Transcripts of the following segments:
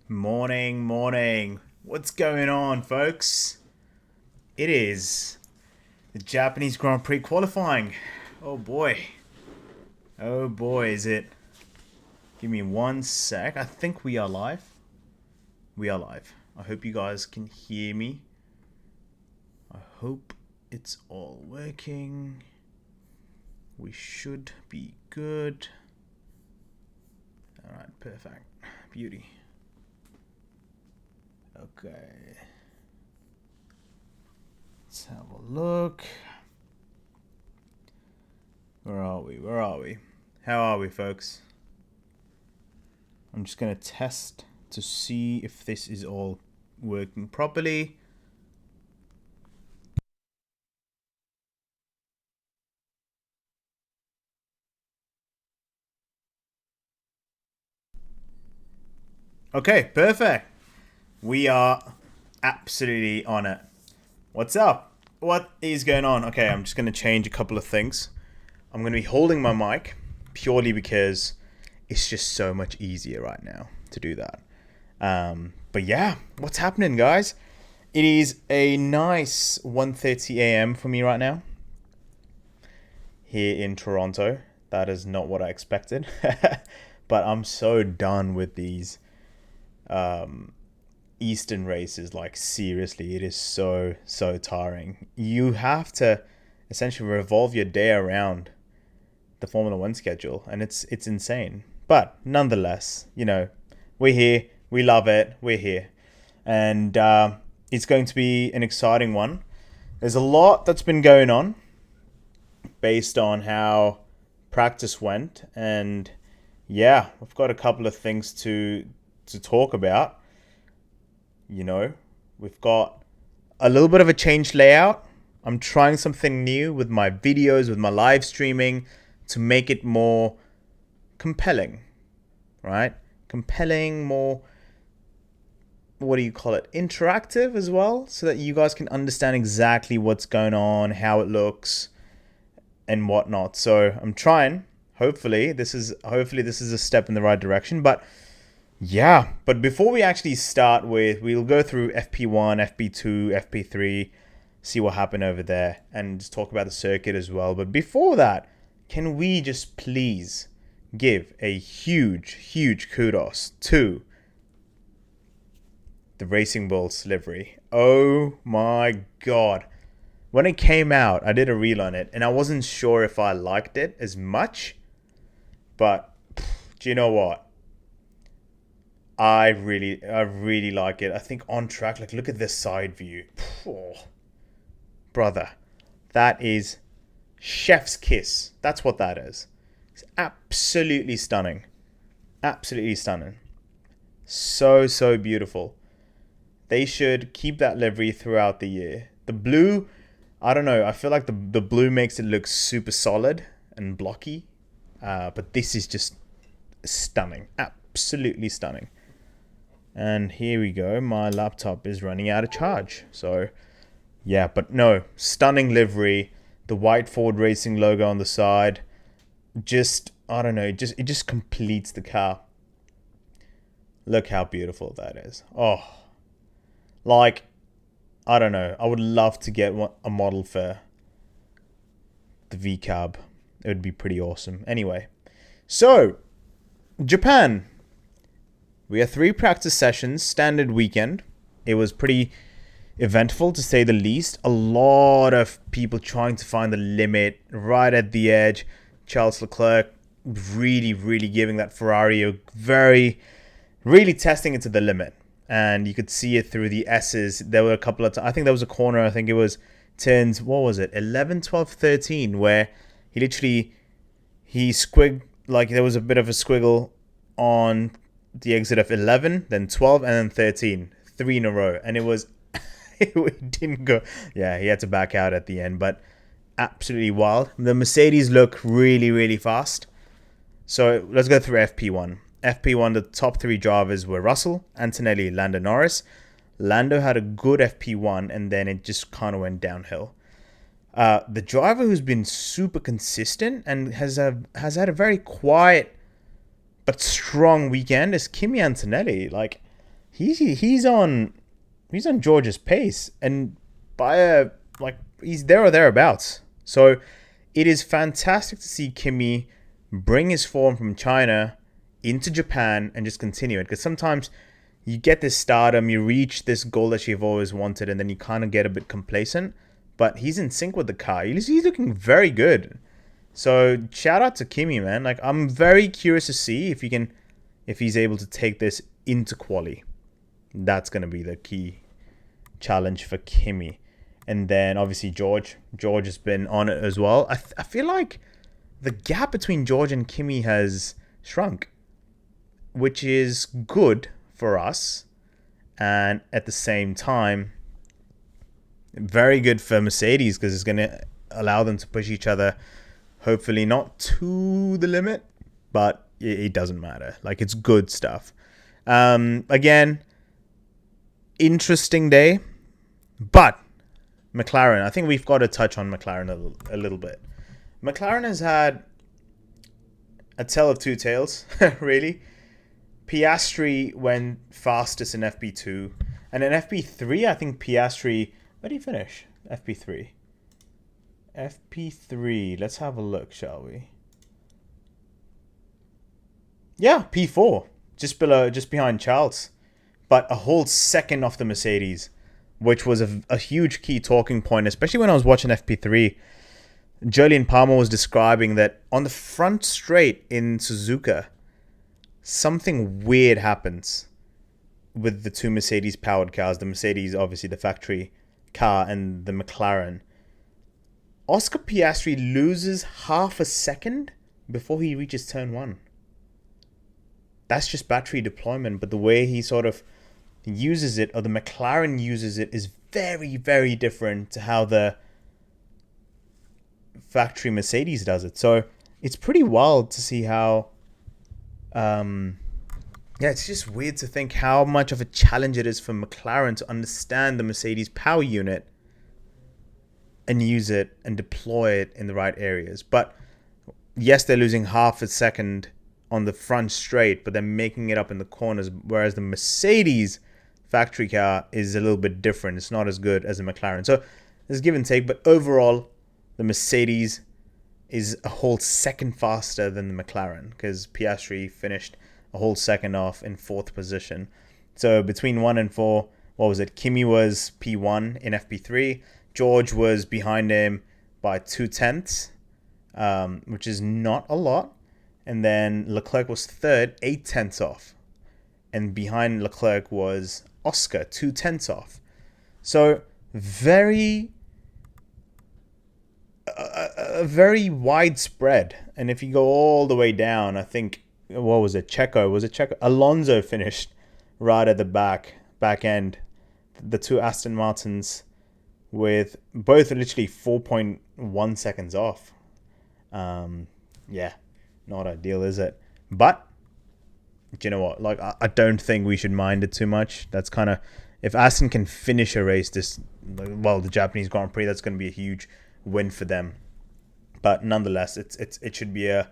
Morning, morning. What's going on, folks? It is the Japanese Grand Prix Qualifying. Oh boy. Oh boy, is it. Give me one sec. I think we are live. We are live. I hope you guys can hear me. I hope it's all working. We should be good. Alright, perfect. Beauty. Okay. Let's have a look. Where are we? Where are we? How are we, folks? I'm just going to test to see if this is all working properly. Okay, perfect. We are absolutely on it. What's up? What is going on? Okay, I'm just going to change a couple of things. I'm going to be holding my mic purely because it's just so much easier right now to do that. But yeah, what's happening, guys? It is a nice 1:30 a.m. for me right now here in Toronto. That is not what I expected. But I'm so done with these Eastern races. Like, seriously, it is so tiring. You have to essentially revolve your day around the Formula One schedule, and it's insane. But nonetheless, we're here, we love it, we're here, and it's going to be an exciting one. There's a lot that's been going on based on how practice went, and yeah, I've got a couple of things to talk about. We've got a little bit of a changed layout. I'm trying something new with my videos, with my live streaming, to make it more compelling, right? Compelling, more, what do you call it? Interactive as well, so that you guys can understand exactly what's going on, how it looks, and whatnot. So I'm trying. Hopefully this is a step in the right direction. But yeah, but before we actually start we'll go through FP1, FP2, FP3, see what happened over there, and just talk about the circuit as well. But before that, can we just please give a huge kudos to the Racing Bulls livery? Oh my god. When it came out, I did a reel on it, and I wasn't sure if I liked it as much. But do you know what? I really like it. I think on track, like, look at this side view. Oh, brother, that is chef's kiss. That's what that is. It's absolutely stunning. Absolutely stunning. So beautiful. They should keep that livery throughout the year. The blue, I don't know. I feel like the blue makes it look super solid and blocky. But this is just stunning. Absolutely stunning. And here we go. My laptop is running out of charge. So, yeah, but no. Stunning livery. The white Ford Racing logo on the side. Just, I don't know. It just completes the car. Look how beautiful that is. Oh. Like, I don't know. I would love to get a model for the V-Cab. It would be pretty awesome. Anyway. So, Japan. We had 3 practice sessions, standard weekend. It was pretty eventful, to say the least. A lot of people trying to find the limit right at the edge. Charles Leclerc really giving that Ferrari a really testing it to the limit. And you could see it through the S's. There were a couple of I think there was a corner, I think it was turns, what was it, 11, 12, 13, where he squigged, like there was a bit of a squiggle on the exit of 11, then 12, and then 13. 3 in a row. And it was, it didn't go. Yeah, he had to back out at the end, but absolutely wild. The Mercedes look really fast. So let's go through FP1. FP1, the top 3 drivers were Russell, Antonelli, Lando Norris. Lando had a good FP1, and then it just kind of went downhill. The driver who's been super consistent and has had a very quiet but strong weekend is Kimi Antonelli. Like, he's on George's pace, and by a like he's there or thereabouts. So it is fantastic to see Kimi bring his form from China into Japan and just continue it. Because sometimes you get this stardom, you reach this goal that you've always wanted, and then you kind of get a bit complacent. But he's in sync with the car. He's looking very good. So shout out to Kimi, man. Like, I'm very curious to see if he's able to take this into quali. That's going to be the key challenge for Kimi. And then obviously George has been on it as well. I feel like the gap between George and Kimi has shrunk, which is good for us, and at the same time very good for Mercedes, because it's going to allow them to push each other, hopefully not to the limit, but it doesn't matter. Like, it's good stuff. Again, interesting day, but McLaren, I think we've got to touch on McLaren a little bit. McLaren has had a tale of two tales, really. Piastri went fastest in FP2, and in FP3, I think Piastri... Where did he finish? FP3. FP3. Let's have a look, shall we? Yeah, P4. Just behind Charles. But a whole second off the Mercedes, which was a huge key talking point, especially when I was watching FP3. Jolyon Palmer was describing that on the front straight in Suzuka, something weird happens with the two Mercedes-powered cars. The Mercedes, obviously, the factory car, and the McLaren. Oscar Piastri loses half a second before he reaches turn 1. That's just battery deployment, but the way he sort of uses it, or the McLaren uses it, is very, very different to how the factory Mercedes does it. So it's pretty wild to see how it's just weird to think how much of a challenge it is for McLaren to understand the Mercedes power unit and use it and deploy it in the right areas. But yes, they're losing half a second on the front straight, but they're making it up in the corners, whereas the Mercedes factory car is a little bit different. It's not as good as the McLaren. So there's give and take, but overall, the Mercedes is a whole second faster than the McLaren, because Piastri finished a whole second off in 4th position. So between 1 and 4, what was it? Kimi was P1 in FP3. George was behind him by 0.2, which is not a lot. And then Leclerc was 3rd, 0.8 off. And behind Leclerc was Oscar, 0.2 off. So very widespread. And if you go all the way down, I think, what was it? Checo? Alonso finished right at the back end. The two Aston Martins with both literally 4.1 seconds off. Not ideal, is it? But do you know what? Like, I don't think we should mind it too much. That's kind of, if Aston can finish a race the Japanese Grand Prix, that's going to be a huge win for them. But nonetheless, it should be a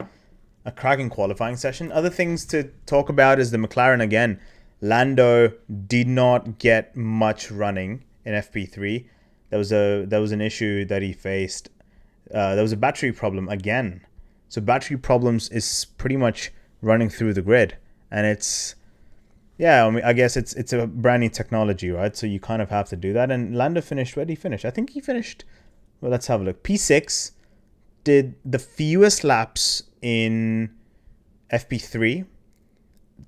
cracking qualifying session. Other things to talk about is the McLaren again. Lando did not get much running in FP3. There was an issue that he faced. There was a battery problem again. So battery problems is pretty much running through the grid, and I guess it's a brand new technology, right? So you kind of have to do that. And Lando finished. Where did he finish? I think he finished. Well, let's have a look. P6, did the fewest laps in FP3.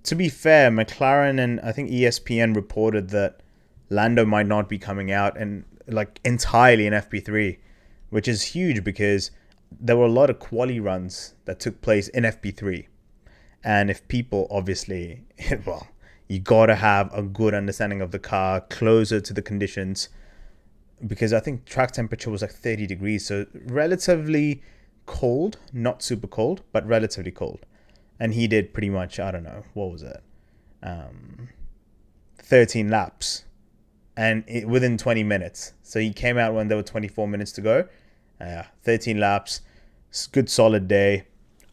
To be fair, McLaren and I think ESPN reported that Lando might not be coming out and entirely in FP3, which is huge because there were a lot of quali runs that took place in FP3. And if people obviously, you got to have a good understanding of the car, closer to the conditions, because I think track temperature was 30 degrees, so relatively cold, not super cold, but relatively cold. And he did pretty much, I don't know, what was it? 13 laps and within 20 minutes. So he came out when there were 24 minutes to go. 13 laps, good solid day.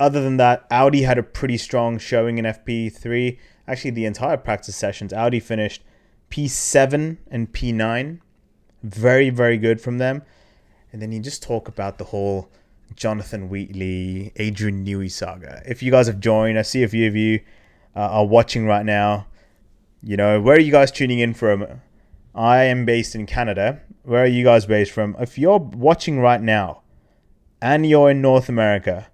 other than that, Audi had a pretty strong showing in FP3. Actually, the entire practice sessions, Audi finished P7 and P9. Very, very good from them. And then you just talk about the whole Jonathan Wheatley, Adrian Newey saga. If you guys have joined, I see a few of you are watching right now. You know, where are you guys tuning in from? I am based in Canada. Where are you guys based from? If you're watching right now and you're in North America,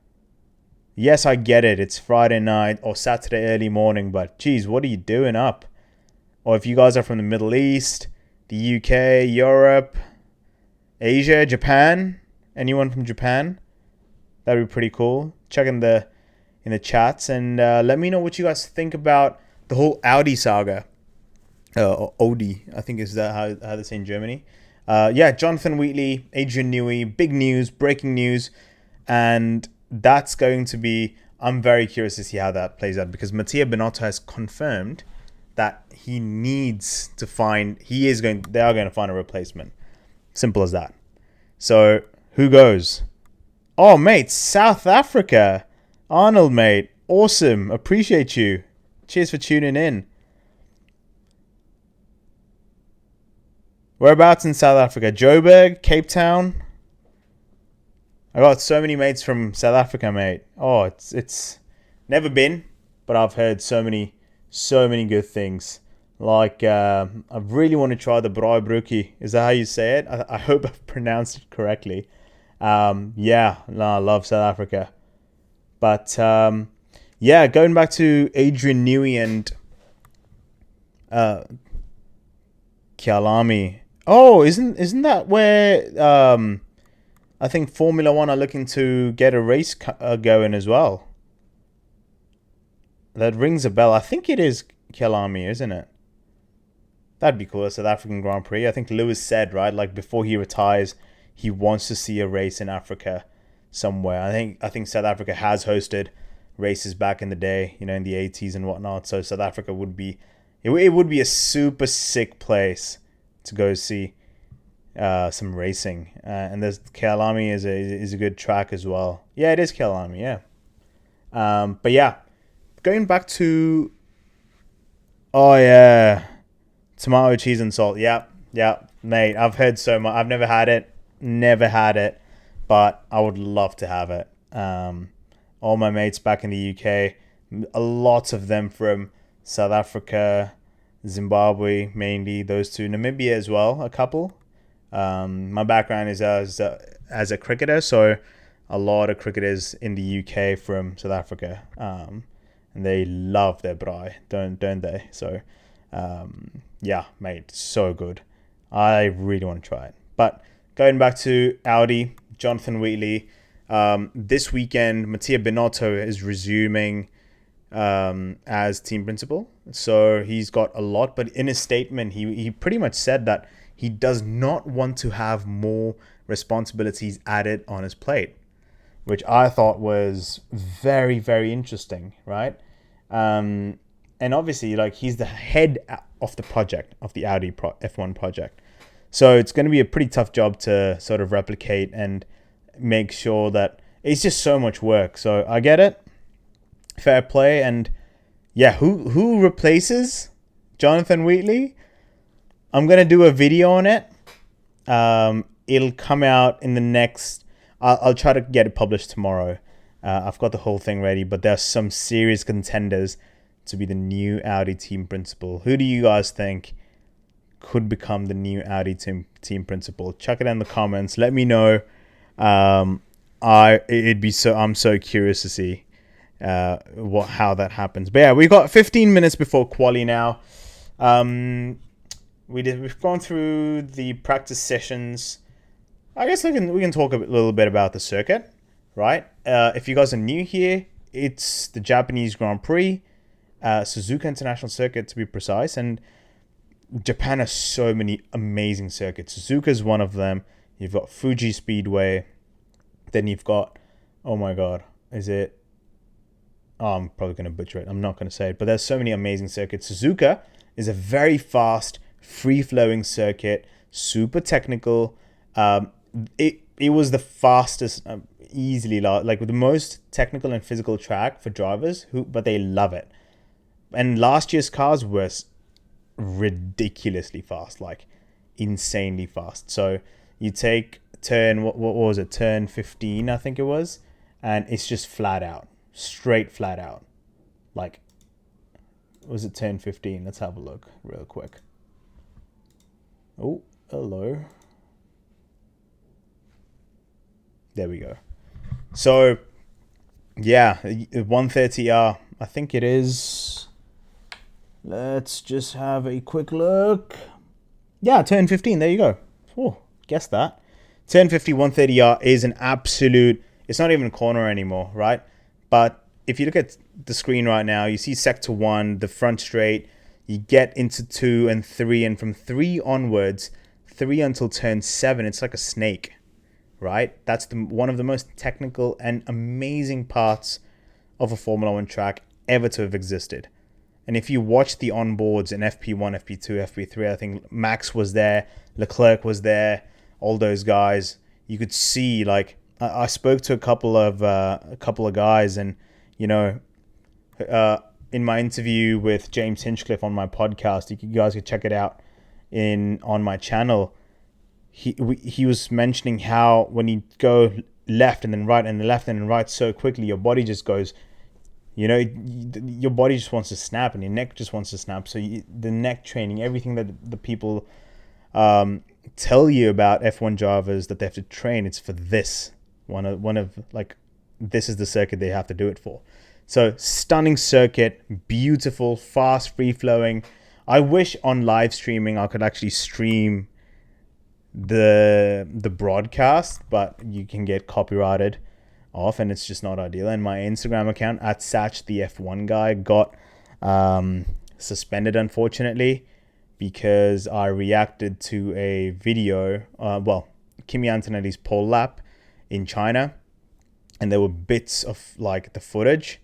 yes, I get it. It's Friday night or Saturday early morning, but geez, what are you doing up? Or if you guys are from the Middle East, the UK, Europe, Asia, Japan, anyone from Japan, that'd be pretty cool. Check in the chats and let me know what you guys think about the whole Audi saga. Or Audi, I think is that how they say in Germany. Yeah, Jonathan Wheatley, Adrian Newey, big news, breaking news, and that's going to be. I'm very curious to see how that plays out because Mattia Binotto has confirmed that he needs to find. They are going to find a replacement. Simple as that. So who goes? Oh, mate, South Africa. Arnold, mate, awesome. Appreciate you. Cheers for tuning in. Whereabouts in South Africa? Joburg, Cape Town. I got so many mates from South Africa, mate. Oh, it's never been, but I've heard so many good things. Like, I really want to try the braaibroekie. Is that how you say it? I hope I've pronounced it correctly. Yeah, no, I love South Africa. But, yeah, going back to Adrian Newey and Kyalami. Oh, isn't that where I think Formula One are looking to get a race going as well? That rings a bell. I think it is Kyalami, isn't it? That'd be cool. A South African Grand Prix. I think Lewis said, right, like before he retires, he wants to see a race in Africa somewhere. I think South Africa has hosted races back in the day, you know, in the 80s and whatnot. So South Africa would be, it would be a super sick place to go see some racing. And there's Kyalami is a good track as well. Yeah, it is Kyalami, yeah. But yeah, going back to, oh yeah, tomato, cheese and salt. Yeah, mate, I've heard so much. I've never had it, but I would love to have it. All my mates back in the UK, a lot of them from South Africa, Zimbabwe, mainly those two, Namibia as well, a couple. My background is as a cricketer, so a lot of cricketers in the UK from South Africa, and they love their braai, don't they? So, yeah, mate, so good. I really want to try it. But going back to Audi, Jonathan Wheatley, this weekend, Mattia Binotto is resuming as team principal. So he's got a lot, but in his statement, he pretty much said that he does not want to have more responsibilities added on his plate, which I thought was very, very interesting, right? And obviously, like, he's the head of the project, of the Audi F1 project. So it's going to be a pretty tough job to sort of replicate and make sure that it's just so much work. So I get it. Fair play. And yeah, who replaces Jonathan Wheatley? I'm going to do a video on it. It'll come out in the next... I'll try to get it published tomorrow. I've got the whole thing ready, but there's some serious contenders to be the new Audi team principal. Who do you guys think could become the new Audi team principal? Chuck it in the comments. Let me know. I'm so curious to see how that happens. But yeah, we've got 15 minutes before quali now. We've gone through the practice sessions. I guess we can talk a little bit about the circuit, right? If you guys are new here, it's the Japanese Grand Prix, Suzuka International Circuit to be precise, and Japan has so many amazing circuits. Suzuka is one of them. You've got Fuji Speedway, then you've got, oh my god, is it? Oh, I'm probably going to butcher it. I'm not going to say it, but there's so many amazing circuits. Suzuka is a very fast, free-flowing circuit, super technical. It was the fastest. easily like with the most technical and physical track for drivers but they love it. And last year's cars were ridiculously fast, like insanely fast. So you take turn, what was it, turn 15, I think it was, and it's just flat out, straight flat out. Like, was it turn 15? Let's have a look real quick. Oh, hello. There we go. So, yeah, 130R, I think it is. Let's just have a quick look. Yeah, turn 15, there you go. Oh, guess that. Turn 50 130R is an absolute, it's not even a corner anymore, right? But if you look at the screen right now, you see sector 1, the front straight, you get into 2 and 3, and from 3 onwards, 3 until turn 7, it's like a snake, right? That's one of the most technical and amazing parts of a Formula 1 track ever to have existed. And if you watch the onboards in FP1, FP2, FP3, I think Max was there, Leclerc was there, all those guys, you could see, like, I spoke to a couple of guys, and, you know, in my interview with James Hinchcliffe on my podcast, you guys could check it out on my channel. He was mentioning how when you go left and then right and then left and then right so quickly, your body just goes, you know, your body just wants to snap and your neck just wants to snap. So the neck training, everything that the people tell you about F1 drivers that they have to train, it's for this. One of like, this is the circuit they have to do it for. So stunning circuit, beautiful, fast, free-flowing. I wish on live streaming I could actually stream the broadcast, but you can get copyrighted off and it's just not ideal. And my Instagram account at Satch the F1 guy got suspended, unfortunately, because I reacted to a video, Kimi Antonelli's pole lap in China, and there were bits of like the footage,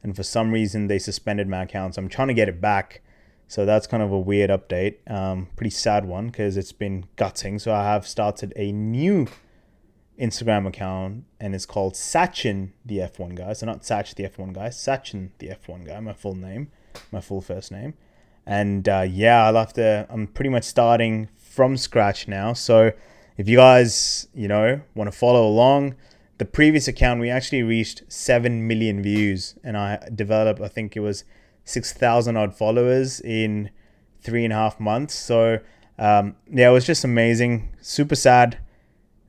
and for some reason they suspended my account. So I'm trying to get it back. So that's kind of a weird update. Pretty sad one because it's been gutting. So I have started a new Instagram account and it's called Sachin the F1 guy. So not Satch the F1 guy, Sachin the F1 guy, my full name, my full first name. And I'm pretty much starting from scratch now. So if you guys, you know, want to follow along, the previous account, we actually reached 7 million views and I developed, I think it was 6,000 odd followers in 3.5 months. So it was just amazing. Super sad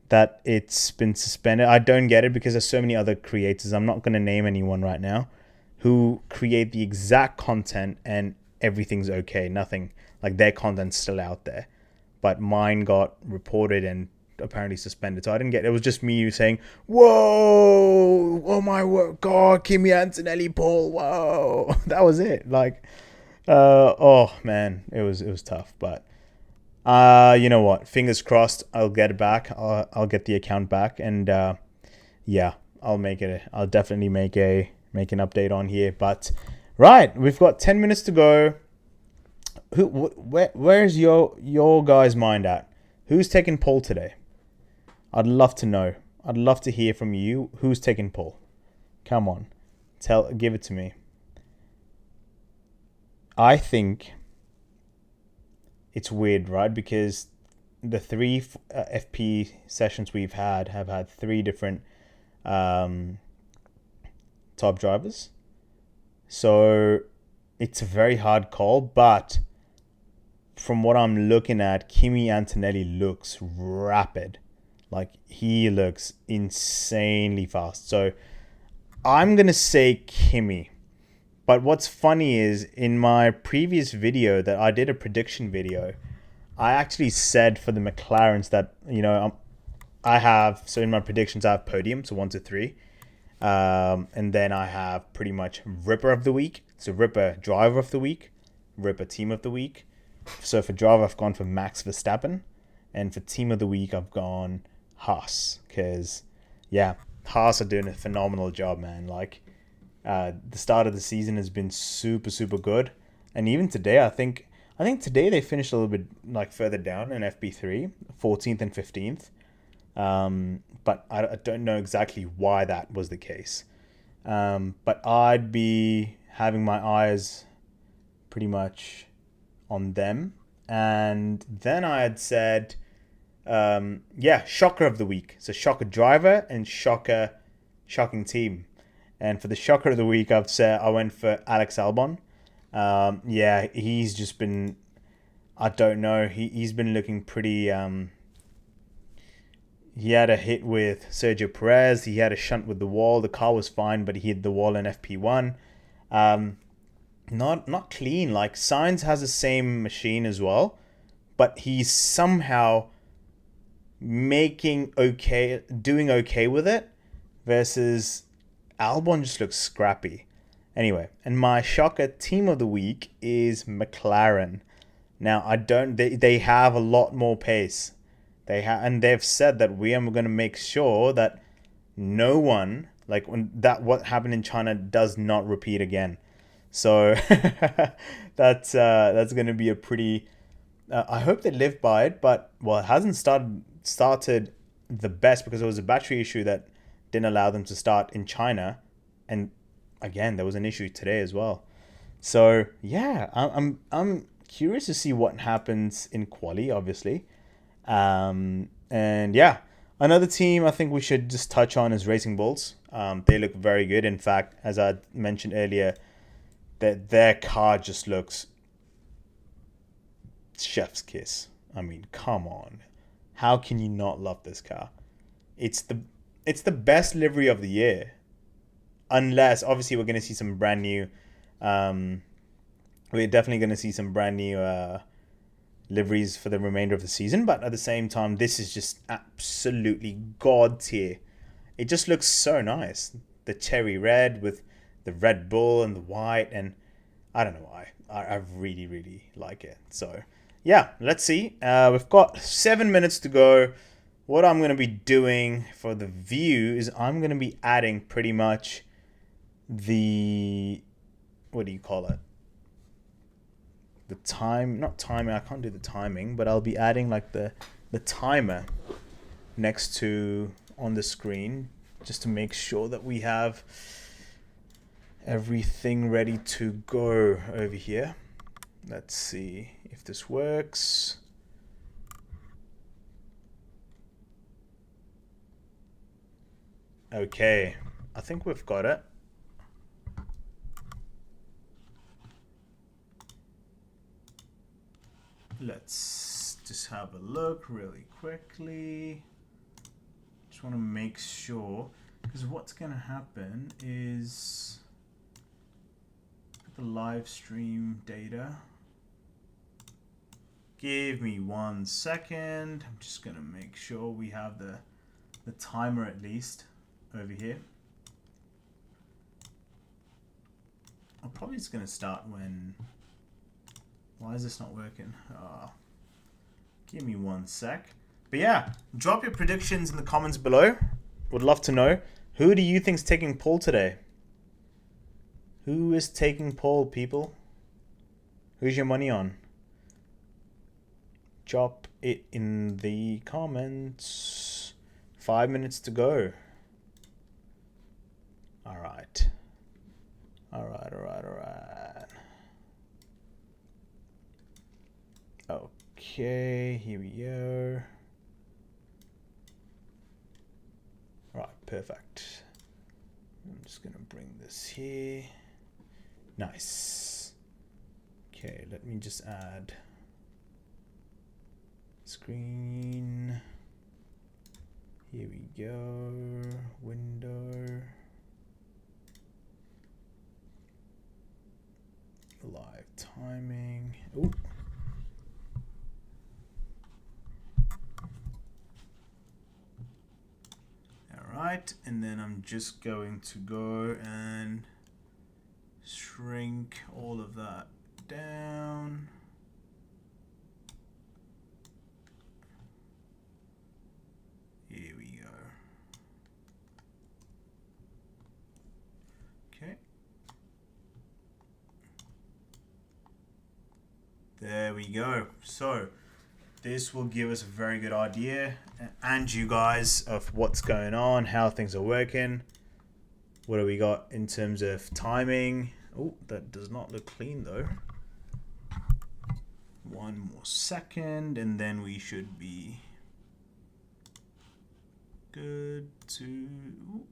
that it's been suspended. I don't get it because there's so many other creators, I'm not going to name anyone right now, who create the exact content and everything's okay. Nothing, like their content's still out there. But mine got reported and apparently suspended. So I didn't get it. It was just me saying, whoa, oh my God, Kimi Antonelli Paul, whoa. That was it. Like, oh man, it was tough. But you know what? Fingers crossed, I'll get it back. I'll get the account back, and I'll make it. I'll definitely make an update on here. But right, we've got 10 minutes to go. Where's your guys' mind at? Who's taking pole today? I'd love to know. I'd love to hear from you. Who's taking pole? Come on, give it to me. I think it's weird, right? Because the 3 FP sessions we've have had 3 different top drivers. So it's a very hard call, but from what I'm looking at, Kimi Antonelli looks rapid. Like, he looks insanely fast. So I'm going to say Kimi. But what's funny is, in my previous video that I did, a prediction video, I actually said for the McLarens that, you know, so in my predictions, I have podium, so 1 to 3. And then I have pretty much Ripper of the Week. So Ripper Driver of the Week, Ripper Team of the Week. So for driver, I've gone for Max Verstappen. And for Team of the Week, I've gone Haas. Because, Haas are doing a phenomenal job, man. Like, the start of the season has been super, super good. And even today, I think today they finished a little bit like further down in FP3, 14th and 15th. But I don't know exactly why that was the case. But I'd be having my eyes pretty much on them. And then I had said, yeah, shocker of the week. So shocker driver and shocking team. And for the shocker of the week, I've said I went for Alex Albon. Yeah, he's just been, I don't know, he's been looking pretty. He had a hit with Sergio Perez. He had a shunt with the wall. The car was fine, but he hit the wall in FP1. Um, not clean. Like Sainz has the same machine as well, but he's somehow doing okay with it, versus Albon just looks scrappy. Anyway, and my shocker team of the week is McLaren. Now I don't. They have a lot more pace. And they've said that we are going to make sure that no one, like when that what happened in China, does not repeat again. So that's going to be a pretty. I hope they live by it, but well, it hasn't started the best, because there was a battery issue that didn't allow them to start in China, and again there was an issue today as well. So yeah, I'm curious to see what happens in quali, obviously. And yeah, another team I think we should just touch on is Racing Bulls. They look very good. In fact, as I mentioned earlier, that their car just looks chef's kiss. I mean, come on. How can you not love this car? It's the best livery of the year. Unless obviously we're gonna see some brand new we're definitely gonna see some brand new liveries for the remainder of the season, but at the same time, this is just absolutely god tier. It just looks so nice. The cherry red with the Red Bull and the white, and I don't know why. I really, really like it. So yeah, let's see. We've got 7 minutes to go. What I'm going to be doing for the view is I'm going to be adding pretty much the, what do you call it? The time, not timing, I can't do the timing, but I'll be adding like the timer next to on the screen, just to make sure that we have everything ready to go over here. Let's see if this works. Okay, I think we've got it. Let's just have a look really quickly. Just want to make sure, because what's going to happen is the live stream data. Give me 1 second. I'm just going to make sure we have the timer at least over here. I'm probably just going to start when... Why is this not working? Give me 1 sec. But yeah, drop your predictions in the comments below. Would love to know. Who do you think's taking pole today? Who is taking pole, people? Who's your money on? Drop it in the comments. 5 minutes to go. Alright. Alright. Okay, here we go. Right, perfect. I'm just gonna bring this here. Nice. Okay, let me just add screen. Here we go. Window. Live timing. Ooh. Alright, and then I'm just going to go and shrink all of that down. Here we go. Okay. There we go. So This will give us a very good idea, and you guys, of what's going on, how things are working. What do we got in terms of timing? Oh, that does not look clean though. One more second, and then we should be good to... Ooh.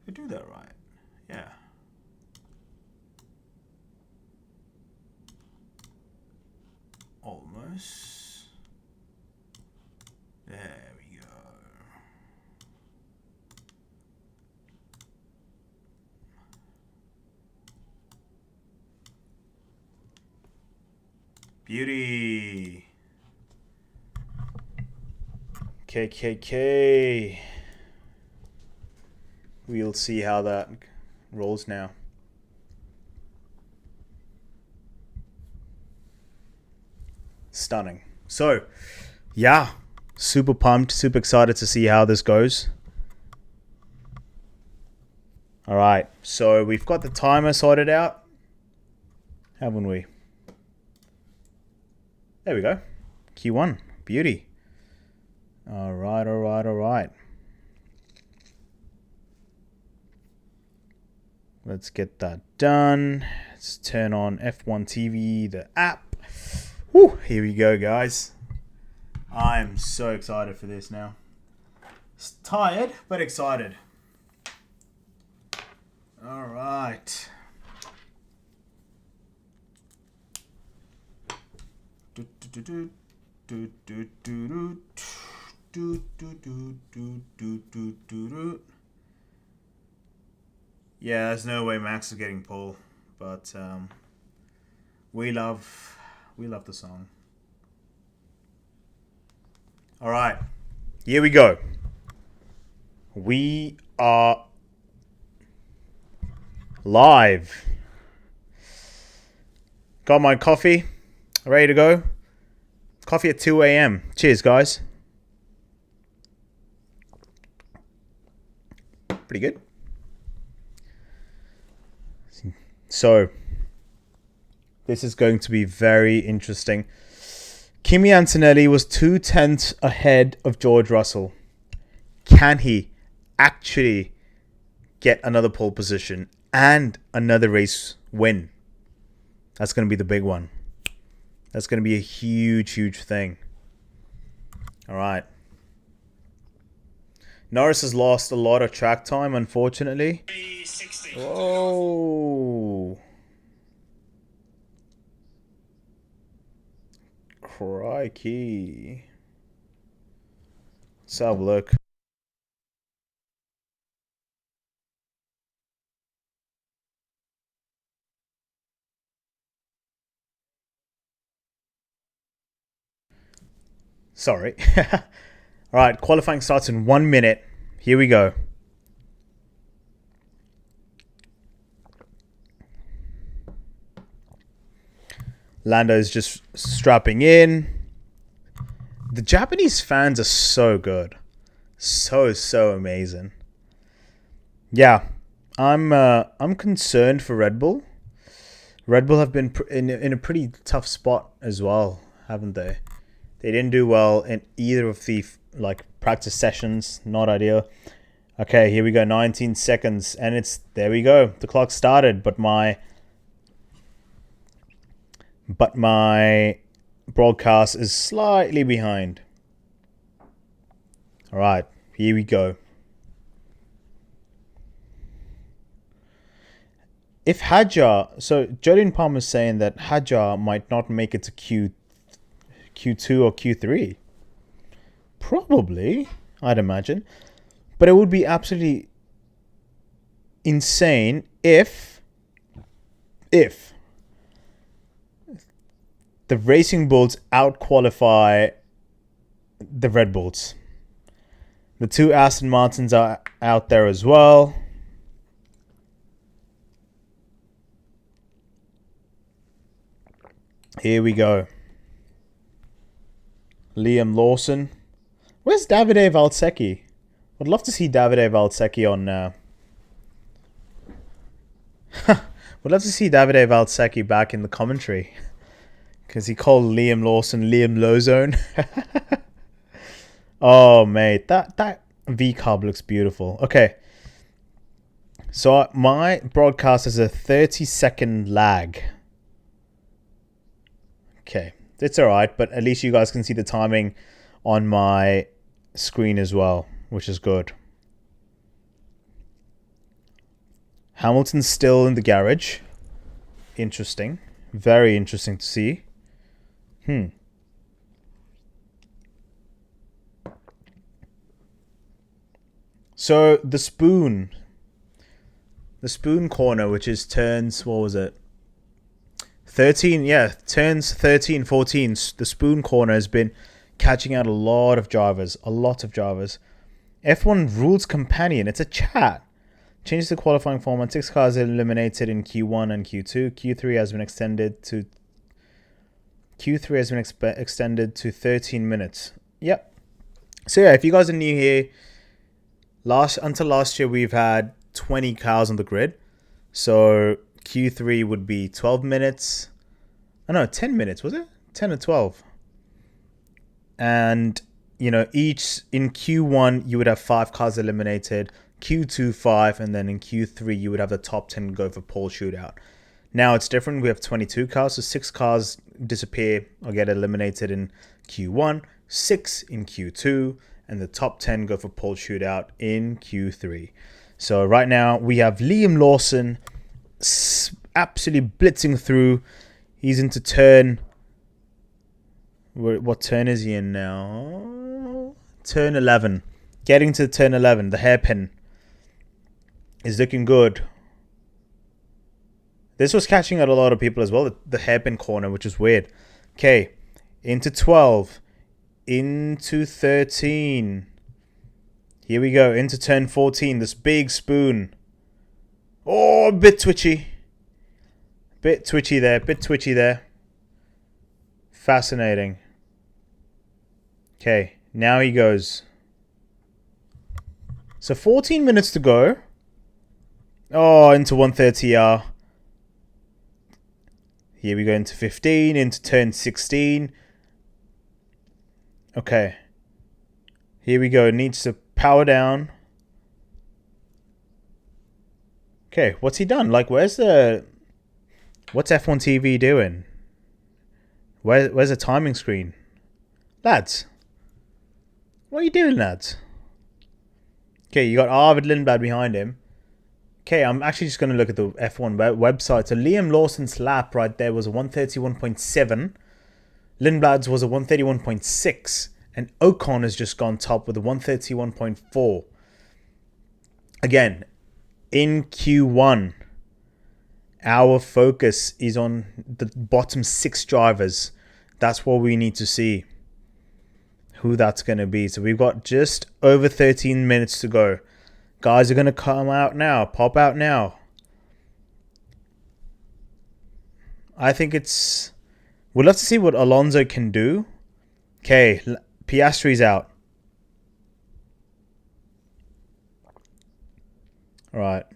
I do that right. Yeah. Almost. There we go. Beauty. KKK. We'll see how that rolls now. Stunning. So, yeah, super pumped, super excited to see how this goes. All right, so we've got the timer sorted out, haven't we? There we go. Q1. Beauty. All right, all right, all right. Let's get that done. Let's turn on F1 TV, the app. Woo, here we go, guys. I'm so excited for this now. Tired, but excited. All right. Yeah, there's no way Max is getting pole, but we love the song. All right, here we go. We are live. Got my coffee, ready to go. Coffee at 2 a.m. Cheers, guys. Pretty good. So, this is going to be very interesting. Kimi Antonelli was 2/10 ahead of George Russell. Can he actually get another pole position and another race win? That's going to be the big one. That's going to be a huge, huge thing. All right. Norris has lost a lot of track time, unfortunately. Oh. Crikey. Let's have a look. Sorry. All right, qualifying starts in 1 minute. Here we go. Lando is just strapping in. The Japanese fans are so good. So amazing. Yeah, I'm concerned for Red Bull. Red Bull have been in a pretty tough spot as well, haven't they? They didn't do well in either of the practice sessions. Not ideal. Okay, here we go. 19 seconds, and there we go. The clock started, but my broadcast is slightly behind. All right, here we go. If Hadjar, so Jolyon Palmer is saying that Hadjar might not make it to Q2 or Q3. Probably, I'd imagine. But it would be absolutely insane if the Racing Bulls out-qualify the Red Bulls. The two Aston Martins are out there as well. Here we go. Liam Lawson. Where's Davide Valsecchi? I'd love to see Davide Valsecchi on... Would love to see Davide Valsecchi back in the commentary. Because he called Liam Lawson Liam Lowzone. Oh, mate. That V-carb looks beautiful. Okay. So my broadcast has a 30-second lag. Okay. It's alright, but at least you guys can see the timing on my screen as well, which is good. Hamilton's still in the garage. Interesting. Very interesting to see. So the spoon corner, which is turns, what was it? 13, yeah, turns 13, 14. The spoon corner has been catching out a lot of drivers. F1 Rules Companion, it's a chat. Changes the qualifying format. 6 cars eliminated in Q1 and Q2. Q3 has been extended to 13 minutes. Yep. So yeah, if you guys are new here, until last year we've had 20 cars on the grid. So Q3 would be 12 minutes. Oh no, 10 minutes, was it? 10 or 12. And each in Q1 you would have 5 cars eliminated. Q2 5, and then in Q3 you would have the top 10 go for pole shootout. Now it's different. We have 22 cars, so 6 cars disappear or get eliminated in Q1, 6 in Q2, and the top 10 go for pole shootout in Q3. So right now we have Liam Lawson absolutely blitzing through. He's into turn. What turn is he in now? Turn 11. Getting to turn 11, the hairpin is looking good. This was catching out a lot of people as well, the hairpin corner, which is weird. Okay, into 12, into 13. Here we go, into turn 14, this big spoon. Oh, a bit twitchy. Bit twitchy there. Fascinating. Okay, now he goes. So 14 minutes to go. Oh, into 130R. Here we go into 15, into turn 16. Okay. Here we go. Needs to power down. Okay, what's he done? Like, what's F1 TV doing? Where's the timing screen? Lads. What are you doing, lads? Okay, you got Arvid Lindblad behind him. Okay, I'm actually just going to look at the F1 website. So Liam Lawson's lap right there was a 131.7. Lindblad's was a 131.6. And Ocon has just gone top with a 131.4. Again, in Q1, our focus is on the bottom 6 drivers. That's what we need to see. Who that's going to be. So we've got just over 13 minutes to go. Guys are going to come out now. Pop out now. I think it's... We'll have to see what Alonso can do. Okay, Piastri's out. Alright.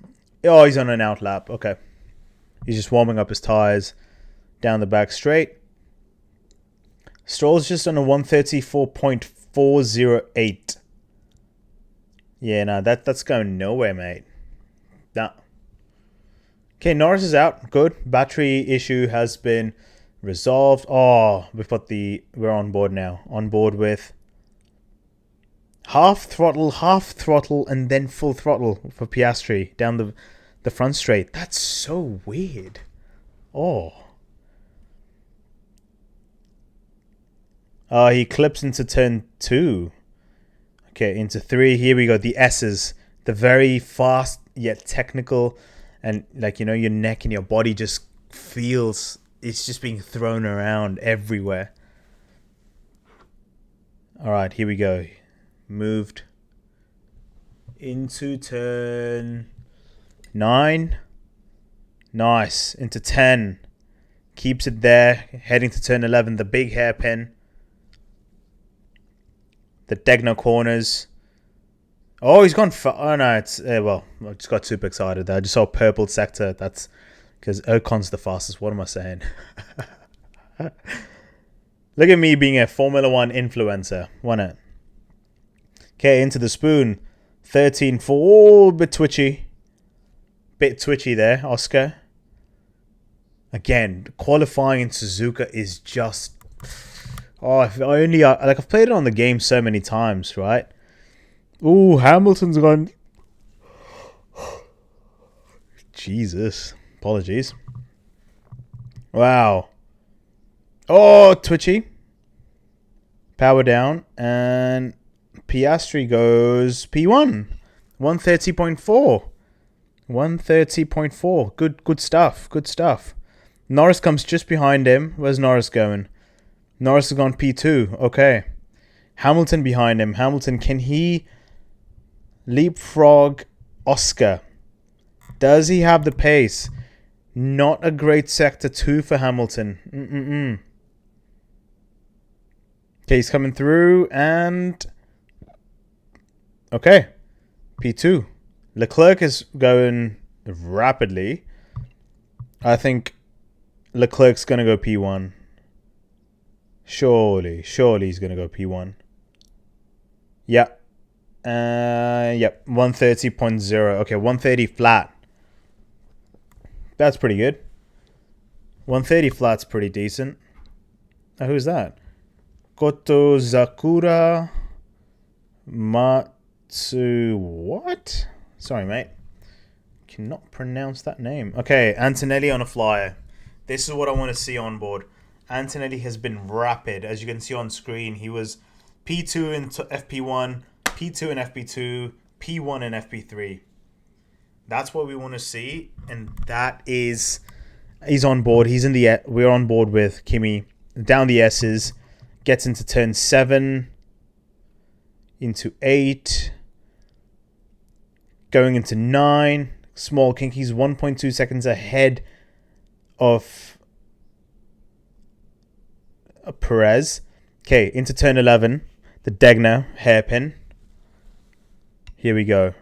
Oh, he's on an out lap. Okay. He's just warming up his tyres. Down the back straight. Stroll's just on a 134.408. Yeah, no, that's going nowhere, mate. Nah. Okay, Norris is out. Good. Battery issue has been resolved. Oh, we're on board now. On board with half throttle, and then full throttle for Piastri down the front straight. That's so weird. Oh. He clips into turn 2. Okay, into 3. Here we go. The S's. The very fast yet technical. And like, your neck and your body just feels... It's just being thrown around everywhere. Alright, here we go. Moved. Into turn 9. Nice. Into 10. Keeps it there. Heading to turn 11. The big hairpin. The Degner corners. Oh, he's gone... Oh, no. It's... well, I just got super excited there. I just saw purple sector. That's because Ocon's the fastest. What am I saying? Look at me being a Formula One influencer. Why not? Okay, into the spoon. 13-4. Oh, bit twitchy. Bit twitchy there, Oscar. Again, qualifying in Suzuka is just... Oh, if I only... like, I've played it on the game so many times, right? Ooh, Hamilton's gone... Jesus. Apologies. Wow. Oh, twitchy. Power down. And Piastri goes P1. 130.4. 130.4. Good stuff. Good stuff. Norris comes just behind him. Where's Norris going? Norris has gone P2. Okay. Hamilton behind him. Hamilton, can he leapfrog Oscar? Does he have the pace? Not a great sector 2 for Hamilton. Okay, he's coming through and... Okay. P2. Leclerc is going rapidly. I think Leclerc's going to go P1. Surely he's going to go P1. Yep. Yep. 130.0. Okay, 130 flat. That's pretty good. 130 flat's pretty decent. Who's that? Koto Zakura Matsu... What? Sorry, mate. Cannot pronounce that name. Okay, Antonelli on a flyer. This is what I want to see on board. Antonelli has been rapid. As you can see on screen, he was P2 in FP1, P2 in FP2, P1 in FP3. That's what we want to see, and that is... He's on board. He's in the... We're on board with Kimi. Down the S's. Gets into turn 7. Into 8. Going into 9. Small kink. He's 1.2 seconds ahead of Perez. Okay, into turn 11. The Degner hairpin. Here we go.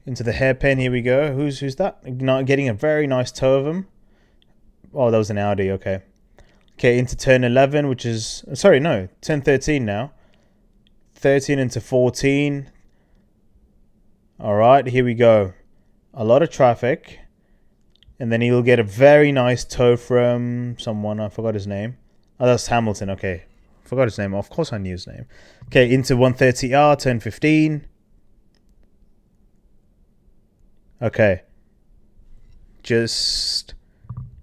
Into the hairpin. Here we go. Who's that? Getting a very nice toe of him. Oh, that was an Audi. Okay. Okay, into turn 11, which is... Sorry, no. Turn 13 now. 13 into 14. Alright, here we go. A lot of traffic. And then he'll get a very nice toe from someone. I forgot his name. Oh, that's Hamilton. Okay. Forgot his name. Of course I knew his name. Okay, into 130R, turn 15. Okay. Just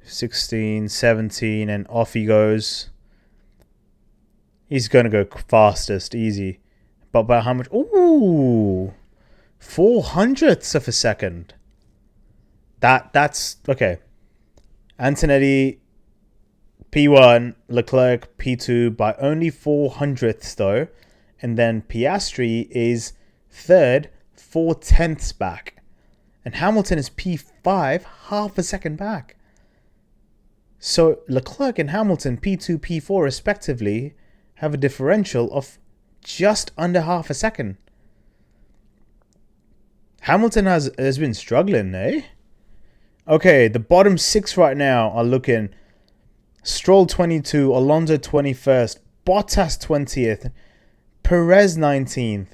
16, 17, and off he goes. He's going to go fastest, easy. But by how much? Ooh! 400ths of a second. That's... Okay. Antonelli, P1, Leclerc, P2 by only 400ths though. And then Piastri is third, 4/10ths back. And Hamilton is P5, half a second back. So Leclerc and Hamilton, P2, P4 respectively, have a differential of just under half a second. Hamilton has been struggling, eh? Okay, the bottom 6 right now are looking... Stroll 22, Alonso 21st, Bottas 20th, Perez 19th,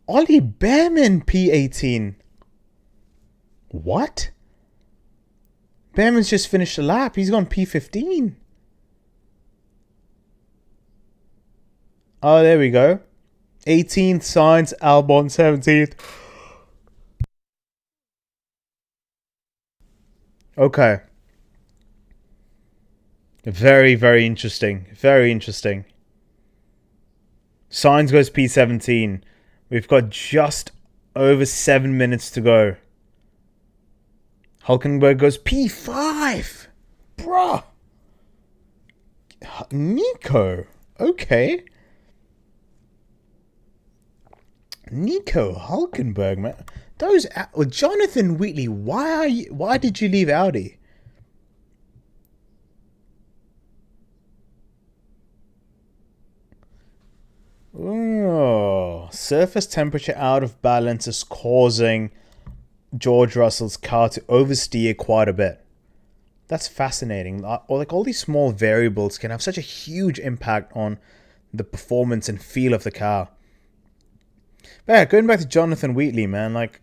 Ollie Behrman P18. What? Behrman's just finished a lap. He's gone P15. Oh, there we go. 18th, Sainz, Albon 17th. Okay. Very, very interesting. Very interesting. Sainz goes P17. We've got just over 7 minutes to go. Hulkenberg goes P5. Bruh. Nico. Okay. Nico Hulkenberg, man. Those... Jonathan Wheatley, why did you leave Audi? Oh, surface temperature out of balance is causing George Russell's car to oversteer quite a bit. That's fascinating. Or like all these small variables can have such a huge impact on the performance and feel of the car. But yeah, going back to Jonathan Wheatley, man, like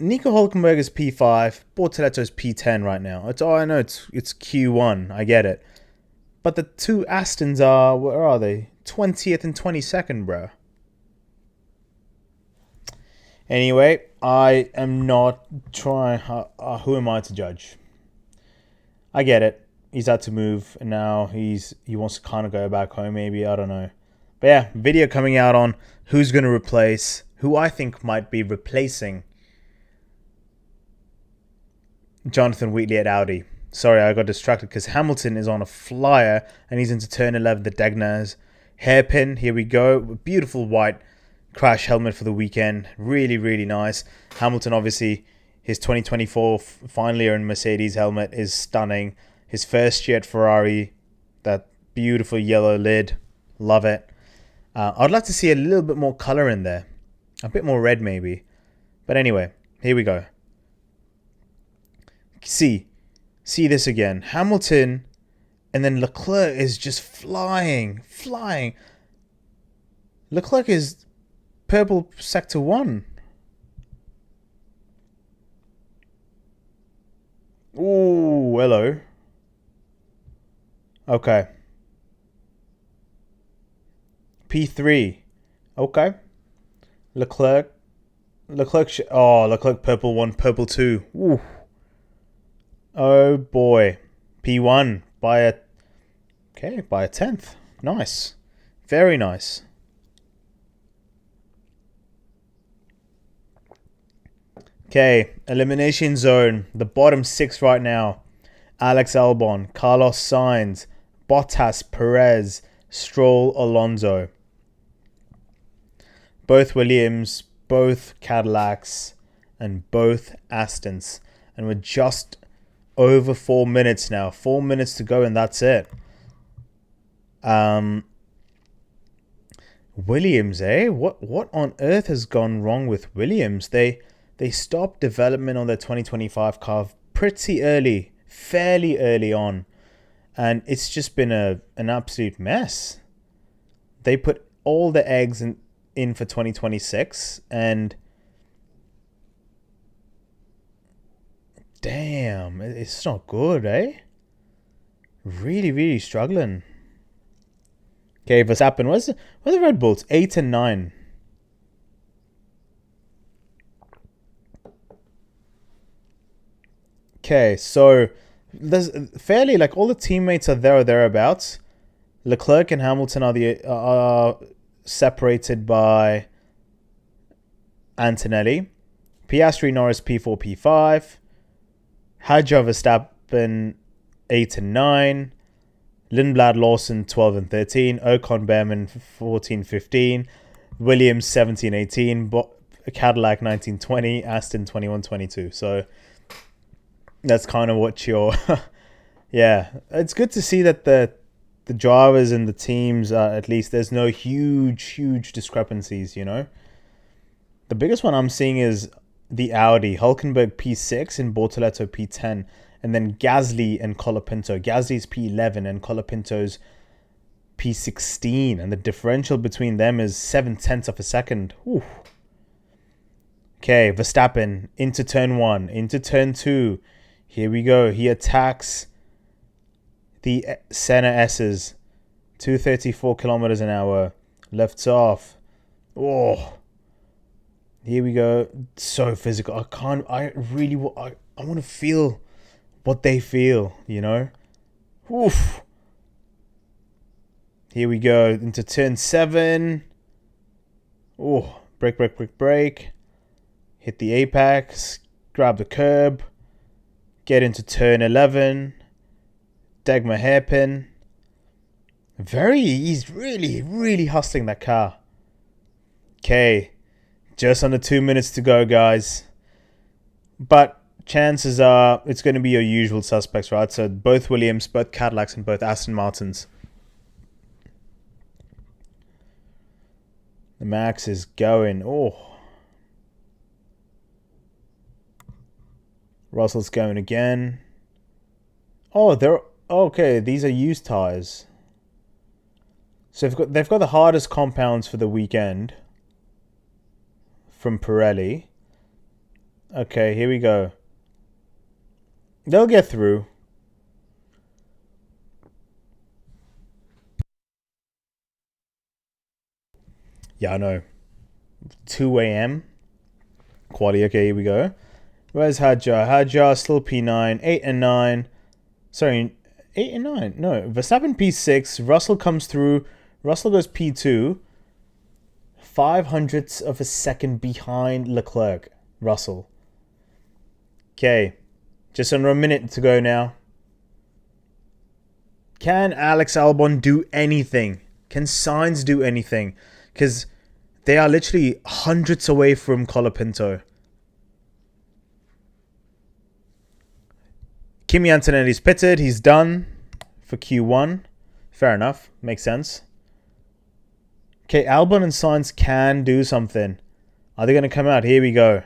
Nico Hulkenberg is P5, Bortoletto is P10 right now. I know it's Q1, I get it. But the two Astons are, where are they? 20th and 22nd, bro. Anyway, I am not trying. Who am I to judge? I get it. He's had to move, and now he wants to kind of go back home. Maybe, I don't know. But yeah, video coming out on who's going to replace, who I think might be replacing Jonathan Wheatley at Audi. Sorry, I got distracted because Hamilton is on a flyer and he's into turn 11. The Degnaz hairpin. Here we go. Beautiful white crash helmet for the weekend. Really, really nice. Hamilton, obviously, his 2024 finally earned Mercedes helmet is stunning. His first year at Ferrari, that beautiful yellow lid. Love it. I'd like to see a little bit more color in there. A bit more red, maybe. But anyway, here we go. See this again. Hamilton, and then Leclerc is just flying. Leclerc is purple sector 1. Ooh, hello. Okay. P3. Okay. Leclerc purple 1, purple 2. Ooh. Oh boy. P1 by a 10th. Nice. Very nice. Okay, elimination zone. The bottom 6 right now. Alex Albon, Carlos Sainz, Bottas, Perez, Stroll, Alonso. Both Williams, both Cadillacs, and both Astons. And we're just over 4 minutes now. 4 minutes to go and that's it. Williams, eh? What on earth has gone wrong with Williams? They stopped development on their 2025 car pretty early, fairly early on. And it's just been an absolute mess. They put all the eggs in for 2026 and damn, it's not good, eh? Really, really struggling. Okay, Verstappen, where's the Red Bulls? 8 and 9. Okay, so there's fairly like all the teammates are there or thereabouts. Leclerc and Hamilton are separated by Antonelli. Piastri, Norris, P4, P5. Hadjar, Verstappen, 8 and 9. Lindblad, Lawson, 12 and 13. Ocon, Behrman, 14, 15. Williams, 17, 18. Cadillac, 19, 20. Aston, 21, 22. So that's kind of what you're... yeah, it's good to see that the drivers and the teams, at least there's no huge discrepancies, you know? The biggest one I'm seeing is the Audi. Hulkenberg P6 and Bortoletto P10. And then Gasly and Colapinto. Gasly's P11 and Colapinto's P16. And the differential between them is 7/10 of a second. Ooh. Okay, Verstappen into turn 1, into turn 2. Here we go. He attacks the Senna S's. 234 kilometers an hour. Lefts off. Oh. Here we go. So physical. I want to feel what they feel, you know? Oof. Here we go. Into turn 7. Oh, brake. Hit the apex. Grab the curb. Get into turn 11. Degma hairpin. He's really hustling that car. Okay. Just under 2 minutes to go, guys. But chances are it's going to be your usual suspects, right? So both Williams, both Cadillacs, and both Aston Martins. The Max is going. Oh. Russell's going again. Oh, they're okay. These are used tires. So they've got the hardest compounds for the weekend from Pirelli. Okay, here we go. They'll get through. Yeah, I know. 2 a.m. Quali. Okay, here we go. Where's Hadjar? Hadjar still P9. 8 and 9. Sorry, 8 and 9. No, Verstappen P6. Russell comes through. Russell goes P2. 0.05 of a second behind Leclerc. Russell. Okay. Just under a minute to go now. Can Alex Albon do anything? Can Sainz do anything? Because they are literally hundreds away from Colapinto. Kimi Antonelli's pitted. He's done for Q1. Fair enough. Makes sense. Okay, Albon and Sainz can do something. Are they going to come out? Here we go.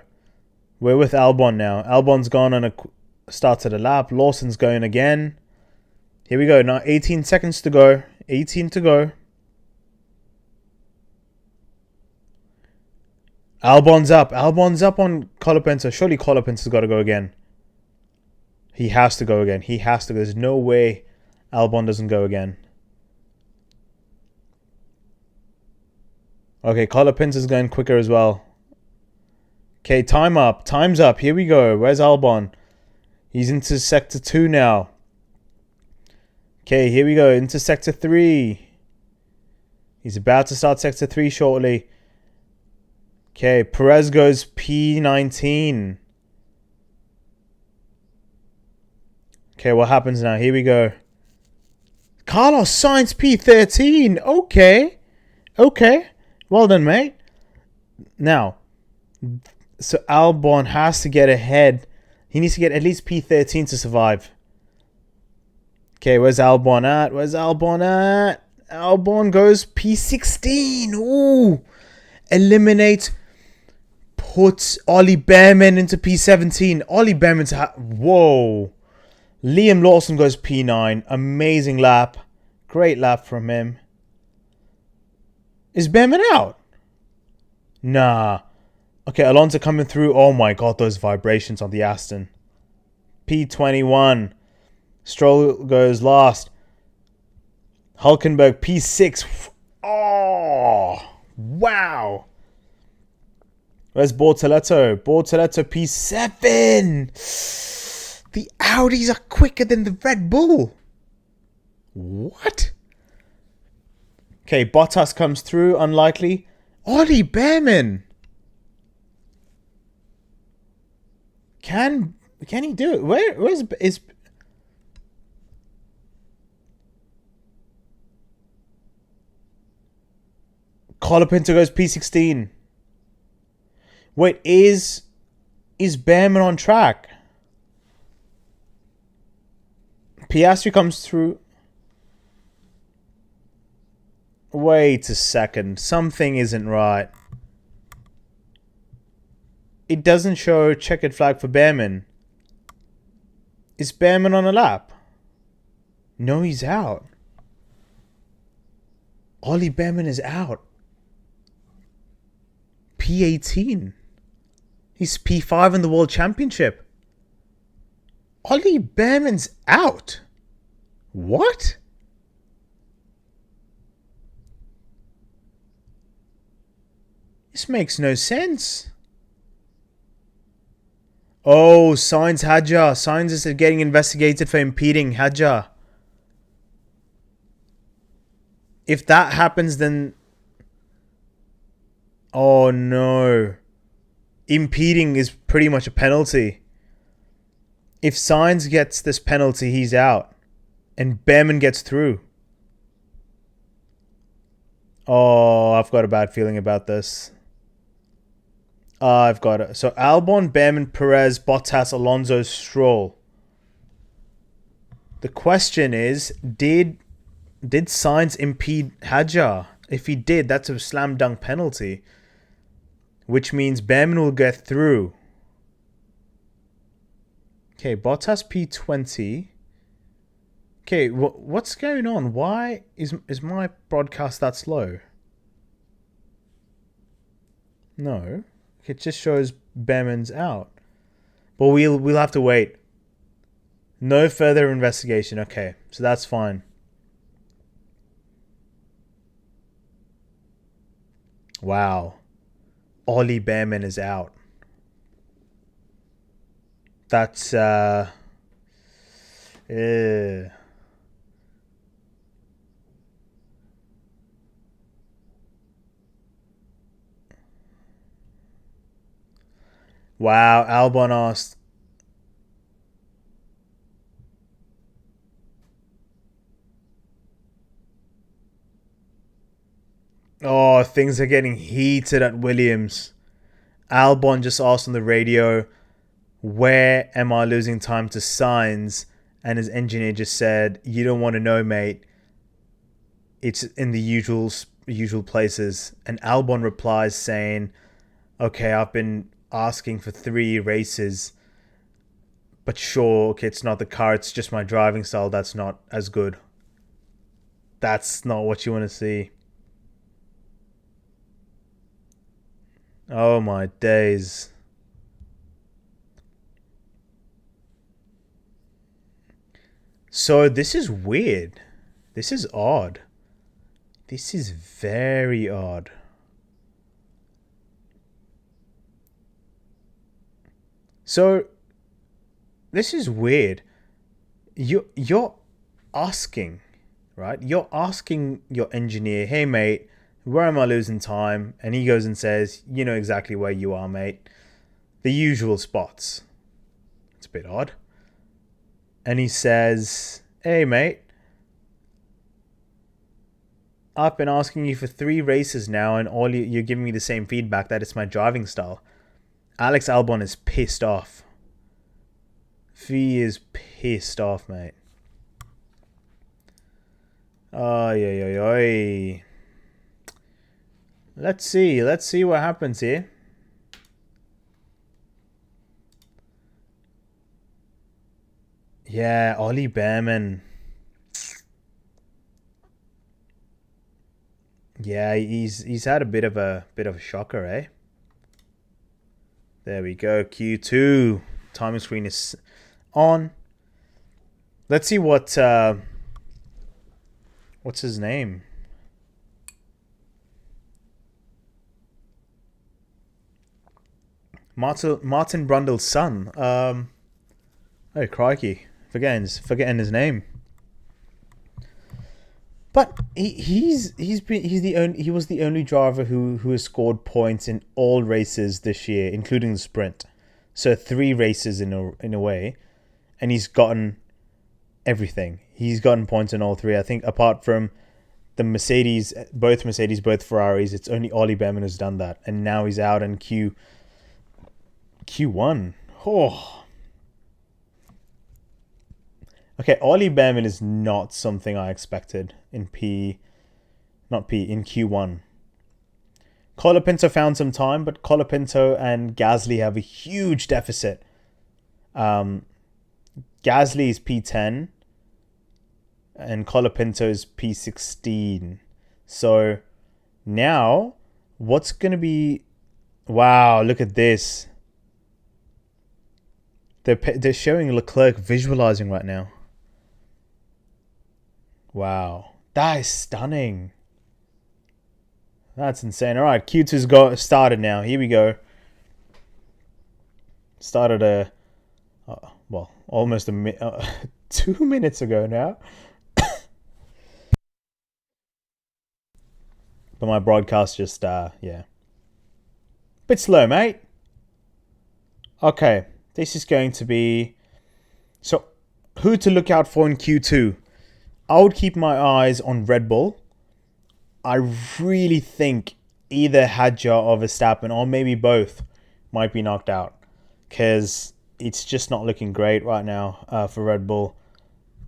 We're with Albon now. Albon's gone on a start of the lap. Lawson's going again. Here we go. Now 18 seconds to go. 18 to go. Albon's up. Albon's up on Colapinto. Surely Colapinto's got to go again. He has to go again. He has to. There's no way Albon doesn't go again. Okay, Colapinto's going quicker as well. Okay, time up. Time's up. Here we go. Where's Albon? He's into Sector 2 now. Okay, here we go. Into Sector 3. He's about to start Sector 3 shortly. Okay, Perez goes P19. Okay, what happens now? Here we go. Carlos Sainz P13. Okay. Okay. Well done, mate. Now, so Albon has to get ahead. He needs to get at least P13 to survive. Okay, where's Albon at? Where's Albon at? Albon goes P16. Ooh. Eliminate. Puts Ollie Behrman into P17. Ollie Behrman's... Whoa. Liam Lawson goes P9. Amazing lap. Great lap from him. Is Behrman out? Nah. Okay, Alonso coming through. Oh my god, those vibrations on the Aston. P21. Stroll goes last. Hulkenberg P6. Oh, wow. Where's Bortoletto? Bortoletto P7. The Audis are quicker than the Red Bull. What? Okay, Bottas comes through. Unlikely. Ollie Behrman. Can he do it? Where's is... Colapinto goes P16. Wait, is Behrman on track? Piastri comes through. Wait a second. Something isn't right. It doesn't show a checkered flag for Behrman. Is Behrman on a lap? No, he's out. Ollie Behrman is out. P18. He's P5 in the World Championship. Ollie Behrman's out. What? This makes no sense. Oh, Sainz Hadjar. Sainz is getting investigated for impeding Hadjar. If that happens, then... Oh no. Impeding is pretty much a penalty. If Sainz gets this penalty, he's out. And Behrman gets through. Oh, I've got a bad feeling about this. I've got it. So Albon, Behrman, Perez, Bottas, Alonso, Stroll. The question is, did Sainz impede Hadjar? If he did, that's a slam dunk penalty. Which means Behrman will get through. Okay, Bottas P20. Okay, what's going on? Why is my broadcast that slow? No, it just shows Behrman's out. But we'll have to wait. No further investigation. Okay, so that's fine. Wow, Ollie Behrman is out. That's eh. Wow, Albon asked. Oh, things are getting heated at Williams. Albon just asked on the radio, where am I losing time to Sainz? And his engineer just said, you don't want to know, mate. It's in the usual places. And Albon replies saying, okay, I've been asking for 3 races. But sure, okay, it's not the car, it's just my driving style that's not as good. That's not what you want to see. Oh my days. So this is weird. This is odd. This is very odd. So this is weird. You're asking, right? You're asking your engineer, hey mate, where am I losing time? And he goes and says, you know exactly where you are, mate. The usual spots. It's a bit odd. And he says, hey mate, I've been asking you for 3 races now, and all you're giving me the same feedback that it's my driving style. Alex Albon is pissed off. He is pissed off, mate. Ay, ay, ay, ay. Let's see what happens here. Yeah, Ollie Behrman. Yeah, he's had a bit of a shocker, eh? There we go. Q2 timing screen is on. Let's see what what's his name? Martin Brundle's son. Oh crikey, forgetting his name. But he was the only driver who has scored points in all races this year, including the sprint. So 3 races in a way, and he's gotten everything. He's gotten points in all 3. I think apart from the Mercedes, both Ferraris, it's only Ollie Behrman who's done that, and now he's out in Q1. Oh. Okay, Ollie Behrman is not something I expected in Q1. Colapinto found some time, but Colapinto and Gasly have a huge deficit. Gasly is P10 and Colapinto is P16. So now, what's going to be... Wow, look at this. They're showing Leclerc visualizing right now. Wow, that is stunning. That's insane. All right, Q2's started now. Here we go. Started almost 2 minutes ago now. But my broadcast just bit slow, mate. Okay, this is going to be... So, who to look out for in Q2? I would keep my eyes on Red Bull. I really think either Hadjar or Verstappen, or maybe both, might be knocked out. Because it's just not looking great right now for Red Bull.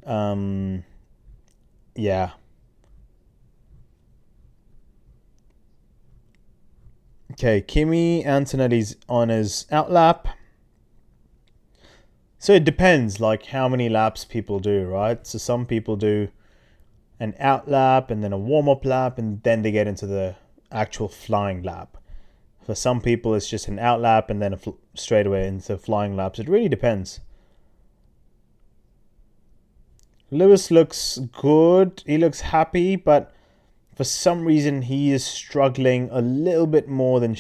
Yeah. Okay, Kimi Antonelli's on his outlap. So it depends, like how many laps people do, right? So some people do an out lap and then a warm-up lap and then they get into the actual flying lap. For some people it's just an out lap and then straight away into flying laps. It really depends. Lewis looks good. He looks happy, but for some reason he is struggling a little bit more than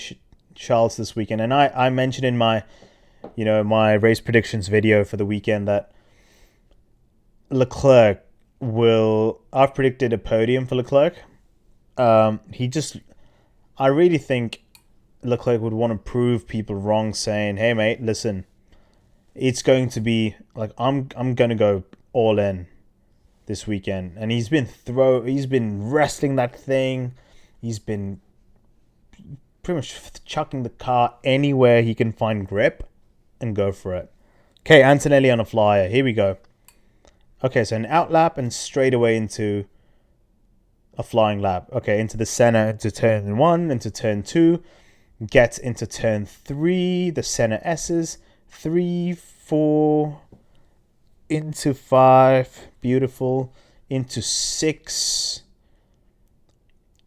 Charles this weekend. And I mentioned in my my race predictions video for the weekend that Leclerc I've predicted a podium for Leclerc. I really think Leclerc would want to prove people wrong, saying, "Hey mate, listen, it's going to be like I'm going to go all in this weekend." And he's been wrestling that thing. He's been pretty much chucking the car anywhere he can find grip and go for it. Okay, Antonelli on a flyer. Here we go. Okay, so an out lap and straight away into a flying lap. Okay, into the center, into turn 1, into turn 2. Gets into turn 3, the center S's. 3, 4, into 5. Beautiful. Into 6.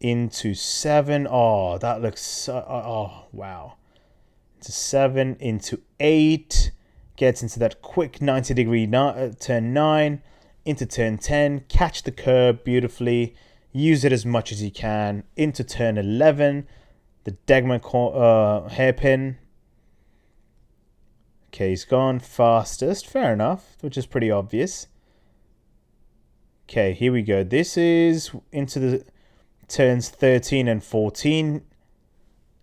Into 7. Oh, that looks so... Oh, wow. Into 7, into 8, gets into that quick 90-degree turn 9, into turn 10, catch the curb beautifully, use it as much as you can, into turn 11, the Degma hairpin. Okay, he's gone fastest, fair enough, which is pretty obvious. Okay, here we go. This is into the turns 13 and 14.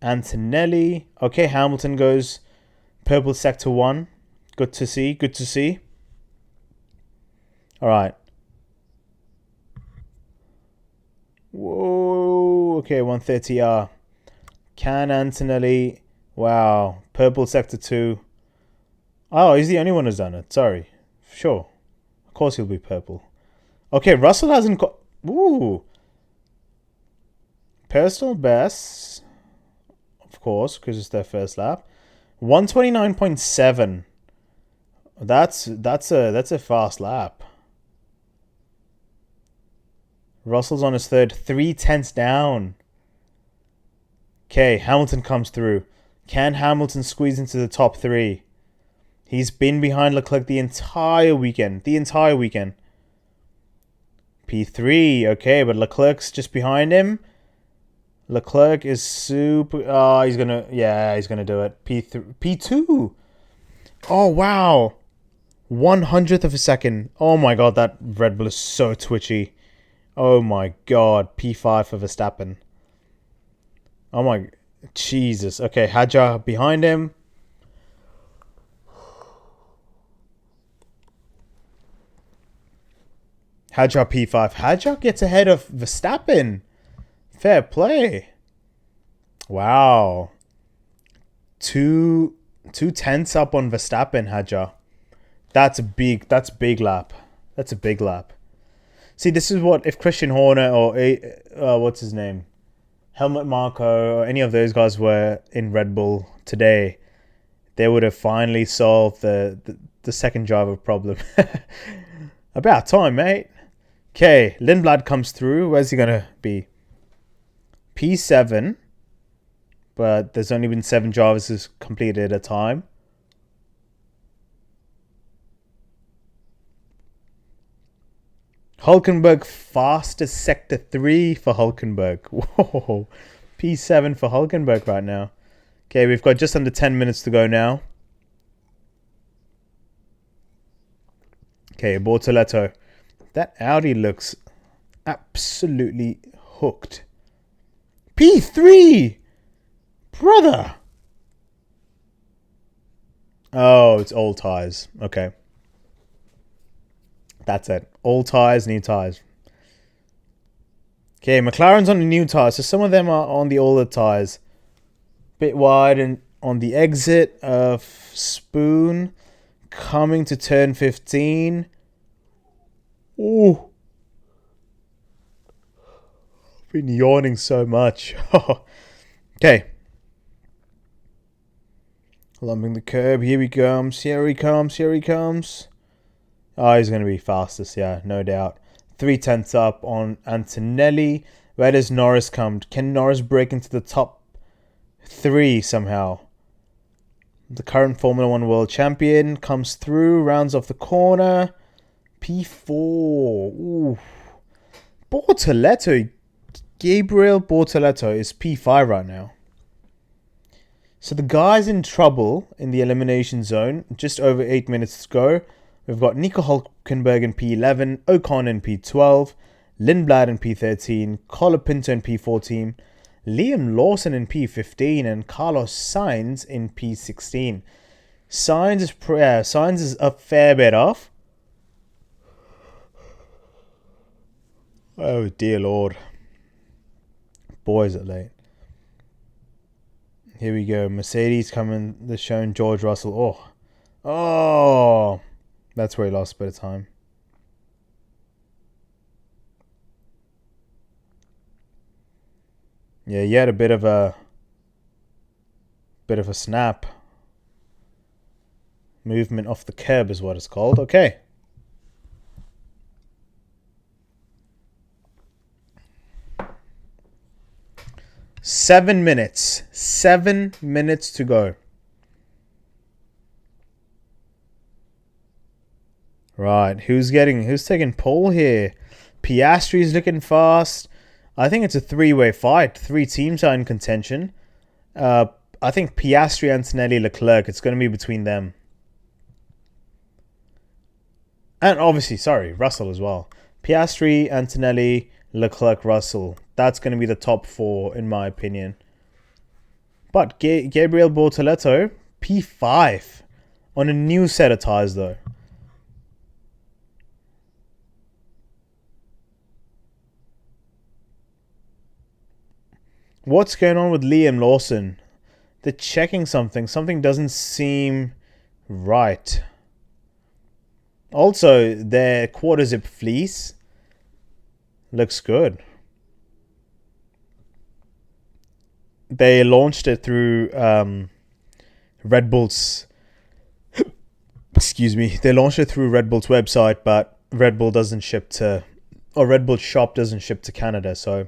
Antonelli. Okay, Hamilton goes purple sector 1. Good to see. Good to see. All right. Whoa. Okay, 130R. Can Antonelli... Wow. Purple sector 2. Oh, he's the only one who's done it. Sorry. Sure. Of course he'll be purple. Okay, Russell hasn't got... Ooh. Personal best... Of course, because it's their first lap. 129.7. That's a fast lap. Russell's on his third, 3/10 down. Okay, Hamilton comes through. Can Hamilton squeeze into the top 3? He's been behind Leclerc the entire weekend. P3, okay, but Leclerc's just behind him. Leclerc is super... Oh, he's going to do it. P3, P2. Oh, wow. 100th of a second. Oh, my God, that Red Bull is so twitchy. Oh, my God. P5 for Verstappen. Oh, my... Jesus. Okay, Hadjar behind him. Hadjar P5. Hadjar gets ahead of Verstappen. Fair play. Wow. 2/10 up on Verstappen, Hadjar. That's a big lap. That's a big lap. See, this is what if Christian Horner or what's his name? Helmut Marko or any of those guys were in Red Bull today, they would have finally solved the second driver problem. About time, mate. Okay, Lindblad comes through. Where's he going to be? P7, but there's only been 7 drivers who's completed a time. Hulkenberg fastest sector 3 for Hulkenberg. Whoa, P7 for Hulkenberg right now. Okay, we've got just under 10 minutes to go now. Okay, Bortoletto. That Audi looks absolutely hooked. P3! Brother! Oh, it's old tyres. Okay. That's it. Old tyres, new tyres. Okay, McLaren's on the new tyres. So some of them are on the older tyres. Bit wide and on the exit of Spoon. Coming to turn 15. Ooh. Been yawning so much. Okay. Lumping the curb. Here he comes. Here he comes. Here he comes. Oh, he's going to be fastest. Yeah, no doubt. 3/10 up on Antonelli. Where does Norris come? Can Norris break into the top 3 somehow? The current Formula 1 world champion comes through. Rounds off the corner. P4. Ooh. Bortoleto. Gabriel Bortoleto is P5 right now. So the guy's in trouble in the elimination zone. Just over 8 minutes to go. We've got Nico Hulkenberg in P11, Ocon in P12, Lindblad in P13, Colapinto in P14, Liam Lawson in P15, and Carlos Sainz in P16. Sainz is a fair bit off. Oh dear Lord. Boy, is it late. Here we go. Mercedes coming. They're showing George Russell. Oh. That's where he lost a bit of time. Yeah, he had a bit of a snap. Movement off the curb is what it's called. Okay. Seven minutes to go. Right, who's taking pole here? Piastri's looking fast. I think it's a 3-way fight. 3 teams are in contention. I think Piastri, Antonelli, Leclerc. It's going to be between them. And obviously, Russell as well. Piastri, Antonelli, Leclerc, Russell. That's going to be the top 4 in my opinion. But Gabriel Bortoleto, P5 on a new set of tyres though. What's going on with Liam Lawson? They're checking something. Something doesn't seem right. Also, their quarter zip fleece looks good. They launched it through Red Bull's... Excuse me. They launched it through Red Bull's website, but Red Bull doesn't ship to... Or Red Bull shop doesn't ship to Canada, so...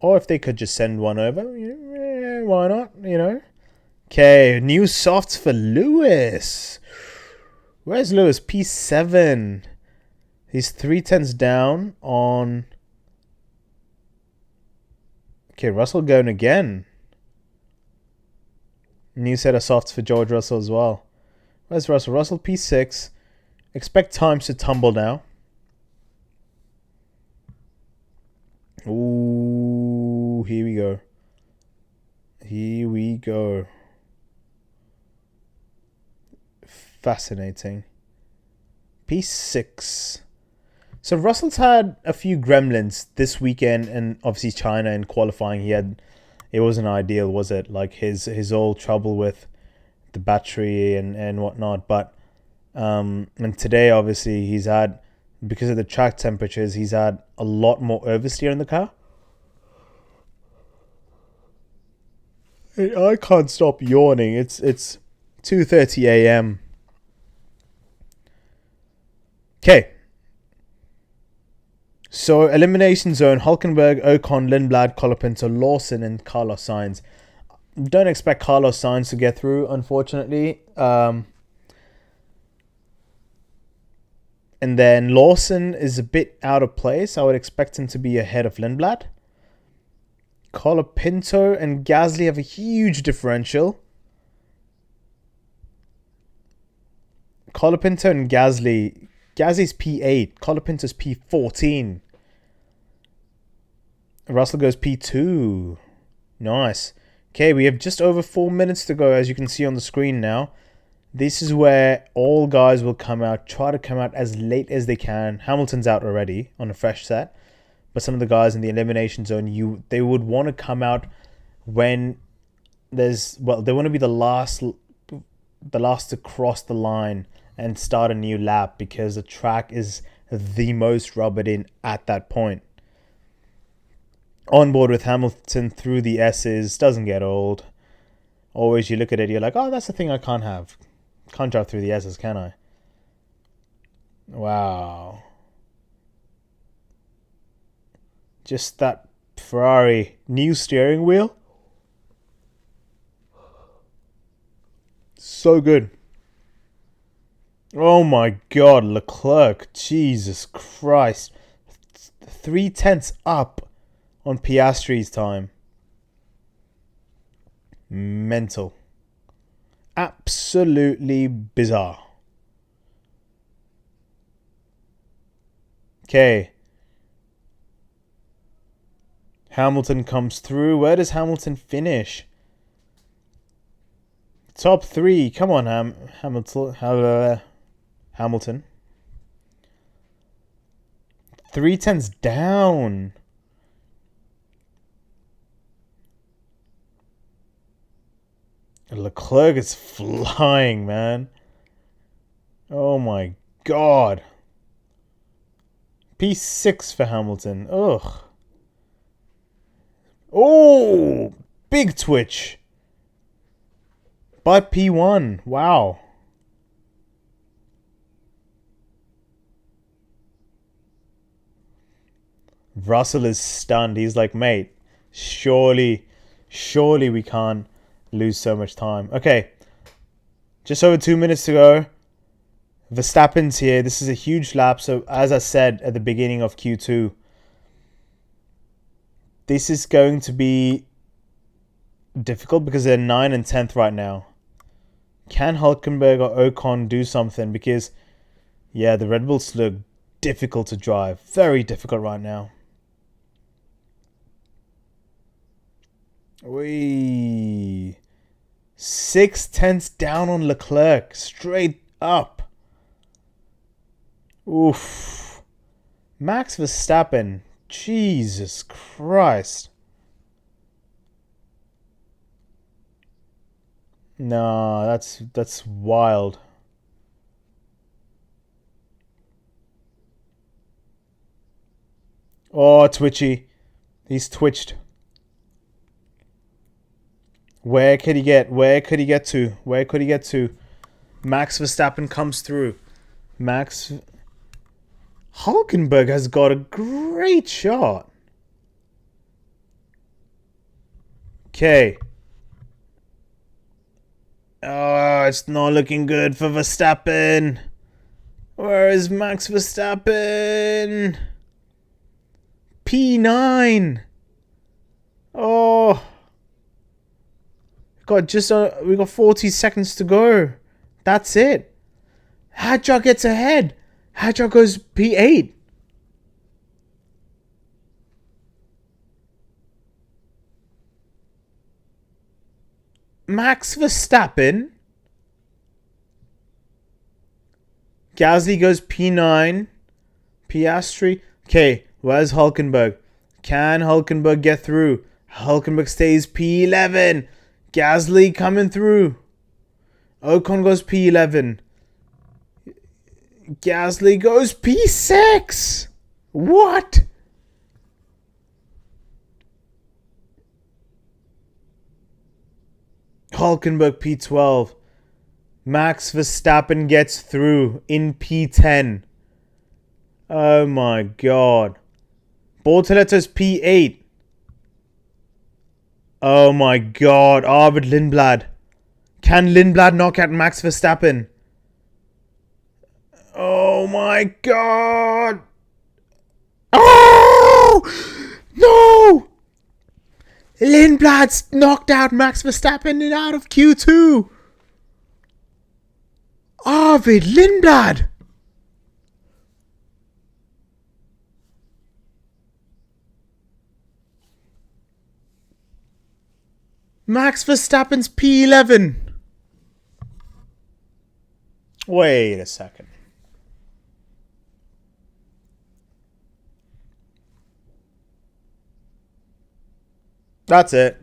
Or if they could just send one over, why not, you know? Okay, new softs for Lewis. Where's Lewis? P7. He's 3/10 down on... Okay, Russell going again. New set of softs for George Russell as well. Where's Russell? Russell P6. Expect times to tumble now. Ooh, here we go. Here we go. Fascinating. P6. So Russell's had a few gremlins this weekend, and obviously China in qualifying. It wasn't ideal, was it? Like his old trouble with the battery and whatnot. But and today obviously he's had, because of the track temperatures, he's had a lot more oversteer in the car. I can't stop yawning. It's 2:30 a.m. Okay. So elimination zone: Hulkenberg, Ocon, Lindblad, Colapinto, Lawson, and Carlos Sainz. Don't expect Carlos Sainz to get through, unfortunately. And then Lawson is a bit out of place. I would expect him to be ahead of Lindblad. Colapinto and Gasly have a huge differential. Colapinto and Gasly's P8. Colapinto's P14. Russell goes P2. Nice. Okay, we have just over 4 minutes to go, as you can see on the screen now. This is where all guys will come out, try to come out as late as they can. Hamilton's out already on a fresh set. But some of the guys in the elimination zone, they would want to come out when they want to be the last to cross the line and start a new lap, because the track is the most rubbered in at that point. On board with Hamilton through the S's, doesn't get old. Always you look at it, you're like, oh, that's the thing I can't have. Can't drive through the S's, can I? Wow. Just that Ferrari new steering wheel. So good. Oh my god, Leclerc. Jesus Christ. 3/10 up on Piastri's time. Mental. Absolutely bizarre. Okay. Hamilton comes through. Where does Hamilton finish? Top 3. Come on, Hamilton. 3/10 down. Leclerc is flying, man. Oh my god. P6 for Hamilton. Ugh. Oh, big twitch. But P1. Wow. Russell is stunned. He's like, mate, surely we can't lose so much time. Okay. Just over 2 minutes to go. Verstappen's here. This is a huge lap. So as I said at the beginning of Q2, this is going to be difficult because they're 9th and 10th right now. Can Hülkenberg or Ocon do something? Because, yeah, the Red Bulls look difficult to drive. Very difficult right now. Wee. 6/10 down on Leclerc. Straight up. Oof. Max Verstappen. Jesus Christ. No, that's wild. Oh, twitchy. He's twitched. Where could he get? Where could he get to? Where could he get to? Max Verstappen comes through. Hülkenberg has got a great shot. Okay. Oh, it's not looking good for Verstappen. Where is Max Verstappen? P9. Oh. We got 40 seconds to go. That's it. Hadjar gets ahead. Hadjar goes P8. Max Verstappen. Gasly goes P9. Piastri. Okay, where's Hülkenberg? Can Hülkenberg get through? Hülkenberg stays P11. Gasly coming through. Ocon goes P11. Gasly goes P6. What? Hülkenberg P12. Max Verstappen gets through in P10. Oh my god. Bortoletto's P8. Oh my god. Arvid Lindblad. Can Lindblad knock out Max Verstappen? Oh my god. Oh! No! Lindblad's knocked out Max Verstappen and out of Q2. Arvid Lindblad. Max Verstappen's P11. Wait a second. That's it.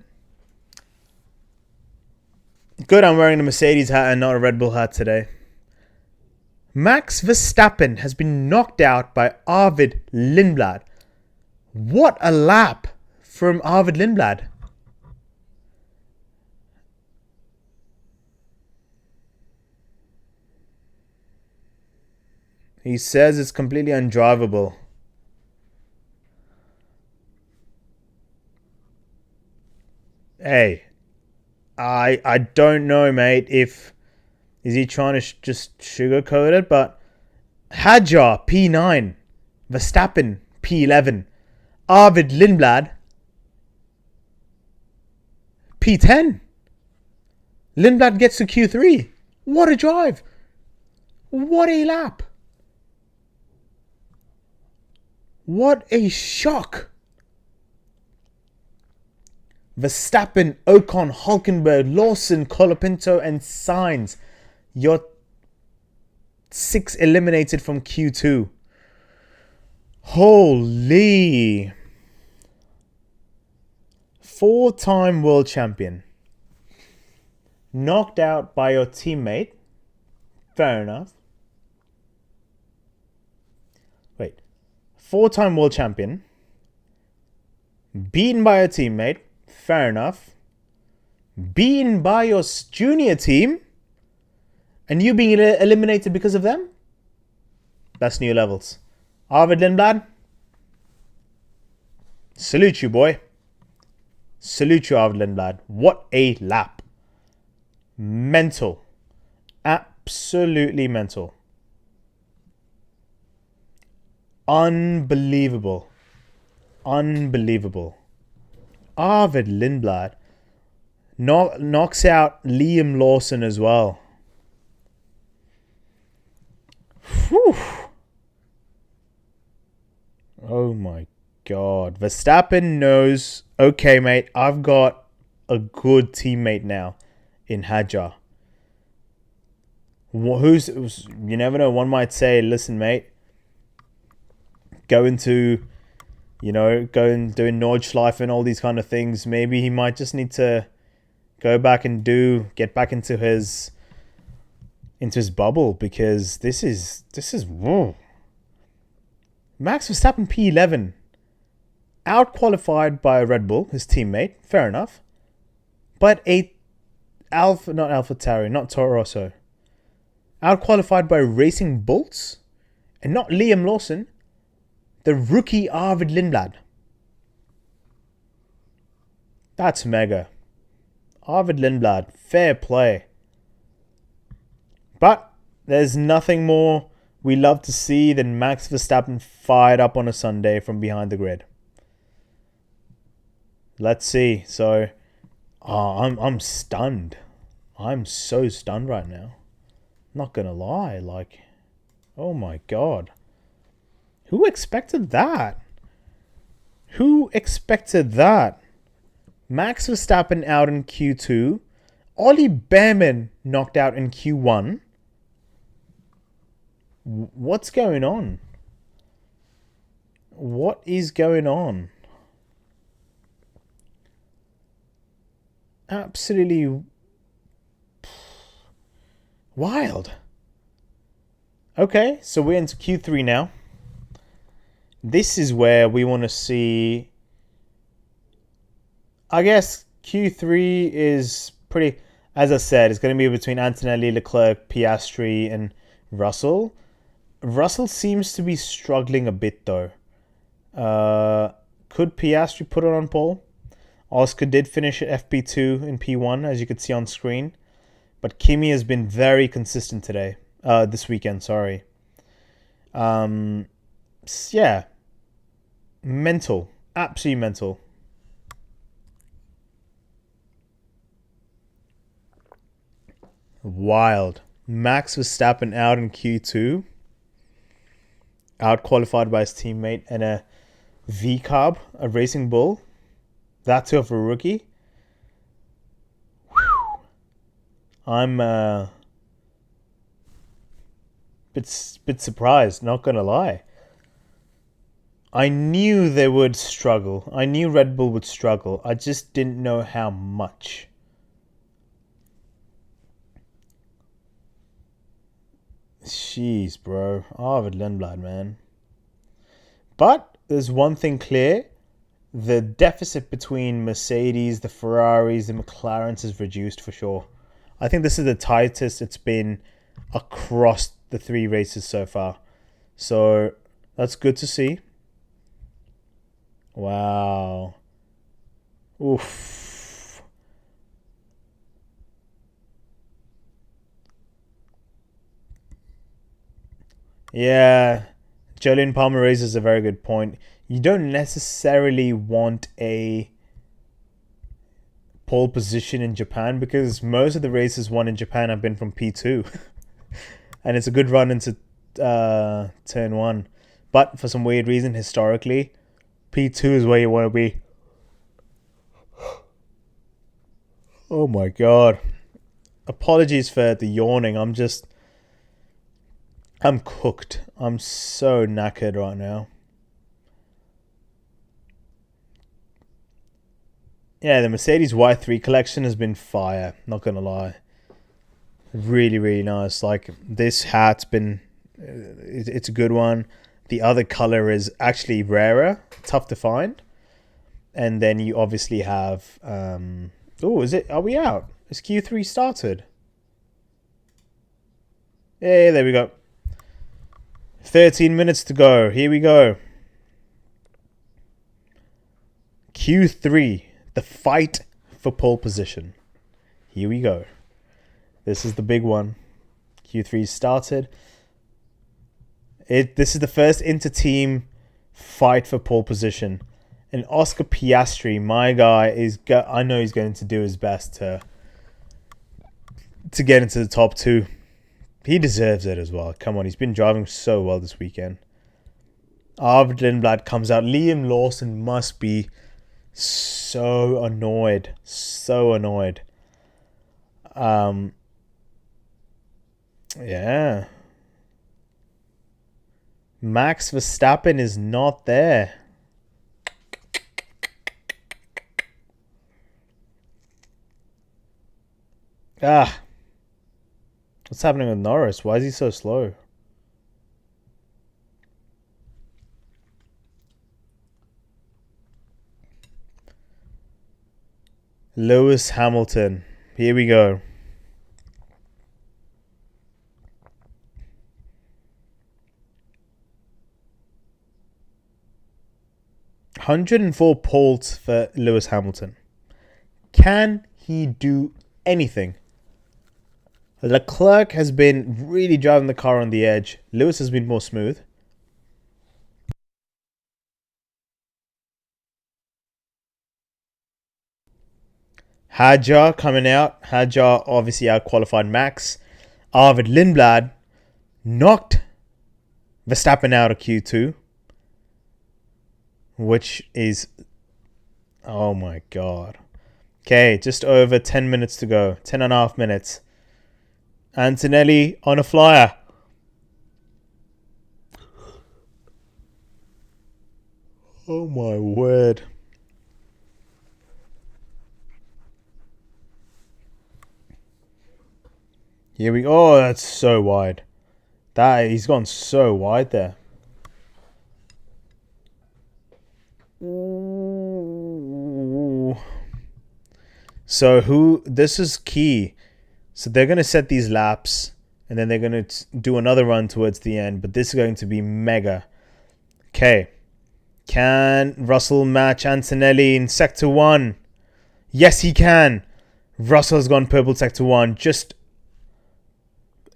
Good, I'm wearing a Mercedes hat and not a Red Bull hat today. Max Verstappen has been knocked out by Arvid Lindblad. What a lap from Arvid Lindblad. He says it's completely undrivable. Hey, I don't know, mate, if... Is he trying to just sugarcoat it? But Hadjar, P9. Verstappen, P11. Arvid Lindblad, P10. Lindblad gets to Q3. What a drive. What a lap. What a shock. Verstappen, Ocon, Hulkenberg, Lawson, Colapinto, and Sainz. Your 6 eliminated from Q2. Holy. 4-time world champion. Knocked out by your teammate. Fair enough. Wait. 4-time world champion. Beaten by a teammate. Fair enough. Beaten by your junior team. And you being eliminated because of them? That's new levels. Arvid Lindblad. Salute you, boy. Salute you, Arvid Lindblad. What a lap. Mental. Absolutely mental. Unbelievable. Unbelievable. Arvid Lindblad knocks out Liam Lawson as well. Whew. Oh my God. Verstappen knows, okay, mate, I've got a good teammate now in Hadjar. You never know, one might say, listen, mate, go and doing Nordschleife and all these kind of things. Maybe he might just need to go back and get back into his bubble, because this is whoa. Max Verstappen P11, out qualified by Red Bull, his teammate, fair not Toro Rosso, out qualified by Racing Bulls, and not Liam Lawson, the rookie Arvid Lindblad. That's mega. Arvid Lindblad, fair play. But there's nothing more we love to see than Max Verstappen fired up on a Sunday from behind the grid. Let's see. So, I'm stunned. I'm so stunned right now. Not gonna lie, like, oh my God. Who expected that? Who expected that? Max Verstappen out in Q2. Ollie Behrman knocked out in Q1. What's going on? What is going on? Absolutely wild. Okay, so we're into Q3 now. This is where we want to see... I guess Q3 is pretty... As I said, it's going to be between Antonelli, Leclerc, Piastri, and Russell. Russell seems to be struggling a bit, though. Could Piastri put it on pole? Oscar did finish at FP2 in P1, as you could see on screen. But Kimi has been very consistent today. This weekend, sorry. Yeah. Mental. Absolutely mental. Wild. Max Verstappen out in Q2. Out qualified by his teammate and a V-carb, a Racing Bull. That too of a rookie. Whew. I'm bit surprised, not gonna lie. I knew they would struggle. I knew Red Bull would struggle. I just didn't know how much. Jeez, bro. Arvid Lindblad, man. But there's one thing clear. The deficit between Mercedes, the Ferraris, the McLarens is reduced for sure. I think this is the tightest it's been across the 3 races so far. So that's good to see. Wow. Oof. Yeah. Jolyon Palmer raises a very good point. You don't necessarily want a pole position in Japan because most of the races won in Japan have been from P2. And it's a good run into turn 1. But for some weird reason, historically, P2 is where you want to be. Oh my god. Apologies for the yawning. I'm cooked. I'm so knackered right now. Yeah, the Mercedes Y3 collection has been fire. Not gonna lie. Really, really nice. Like, this hat's been... It's a good one. The other color is actually rarer. Tough to find. And then you obviously have... oh, is it? Are we out? Is Q3 started? Yeah, there we go. 13 minutes to go. Here we go. Q3. The fight for pole position. Here we go. This is the big one. Q3 started. This is the first inter-team fight for pole position. And Oscar Piastri, my guy, I know he's going to do his best to get into the top 2. He deserves it as well. Come on, he's been driving so well this weekend. Arvid Lindblad comes out. Liam Lawson must be so annoyed. So annoyed. Yeah. Max Verstappen is not there. Ah. What's happening with Norris? Why is he so slow? Lewis Hamilton. Here we go. $104 poles for Lewis Hamilton. Can he do anything? Leclerc has been really driving the car on the edge. Lewis has been more smooth. Hadjar coming out. Hadjar obviously out-qualified Max. Arvid Lindblad knocked Verstappen out of Q2. Which is... oh my god. Okay, just over 10 minutes to go. 10 and a half minutes. Antonelli on a flyer. Oh my word. Here we go. Oh, that's so wide. He's gone so wide there. Ooh. So this is key. So they're going to set these laps and then they're going to do another run towards the end, but this is going to be mega. Okay. Can Russell match Antonelli in Sector 1? Yes, he can. Russell's gone purple Sector 1.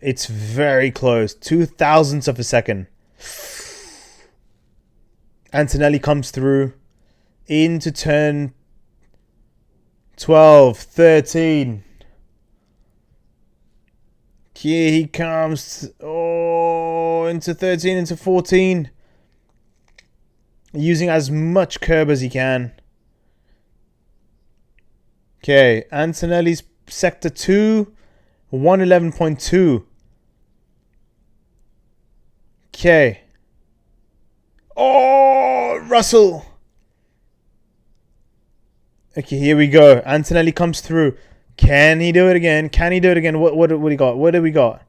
It's very close. 0.02 of a second. Antonelli comes through into turn 12, 13. Here he comes. Oh, into 13, into 14. Using as much curb as he can. Okay, Antonelli's Sector 2, 111.2. Okay. Oh, Russell. Okay, here we go. Antonelli comes through. Can he do it again? Can he do it again? What do we got? What do we got?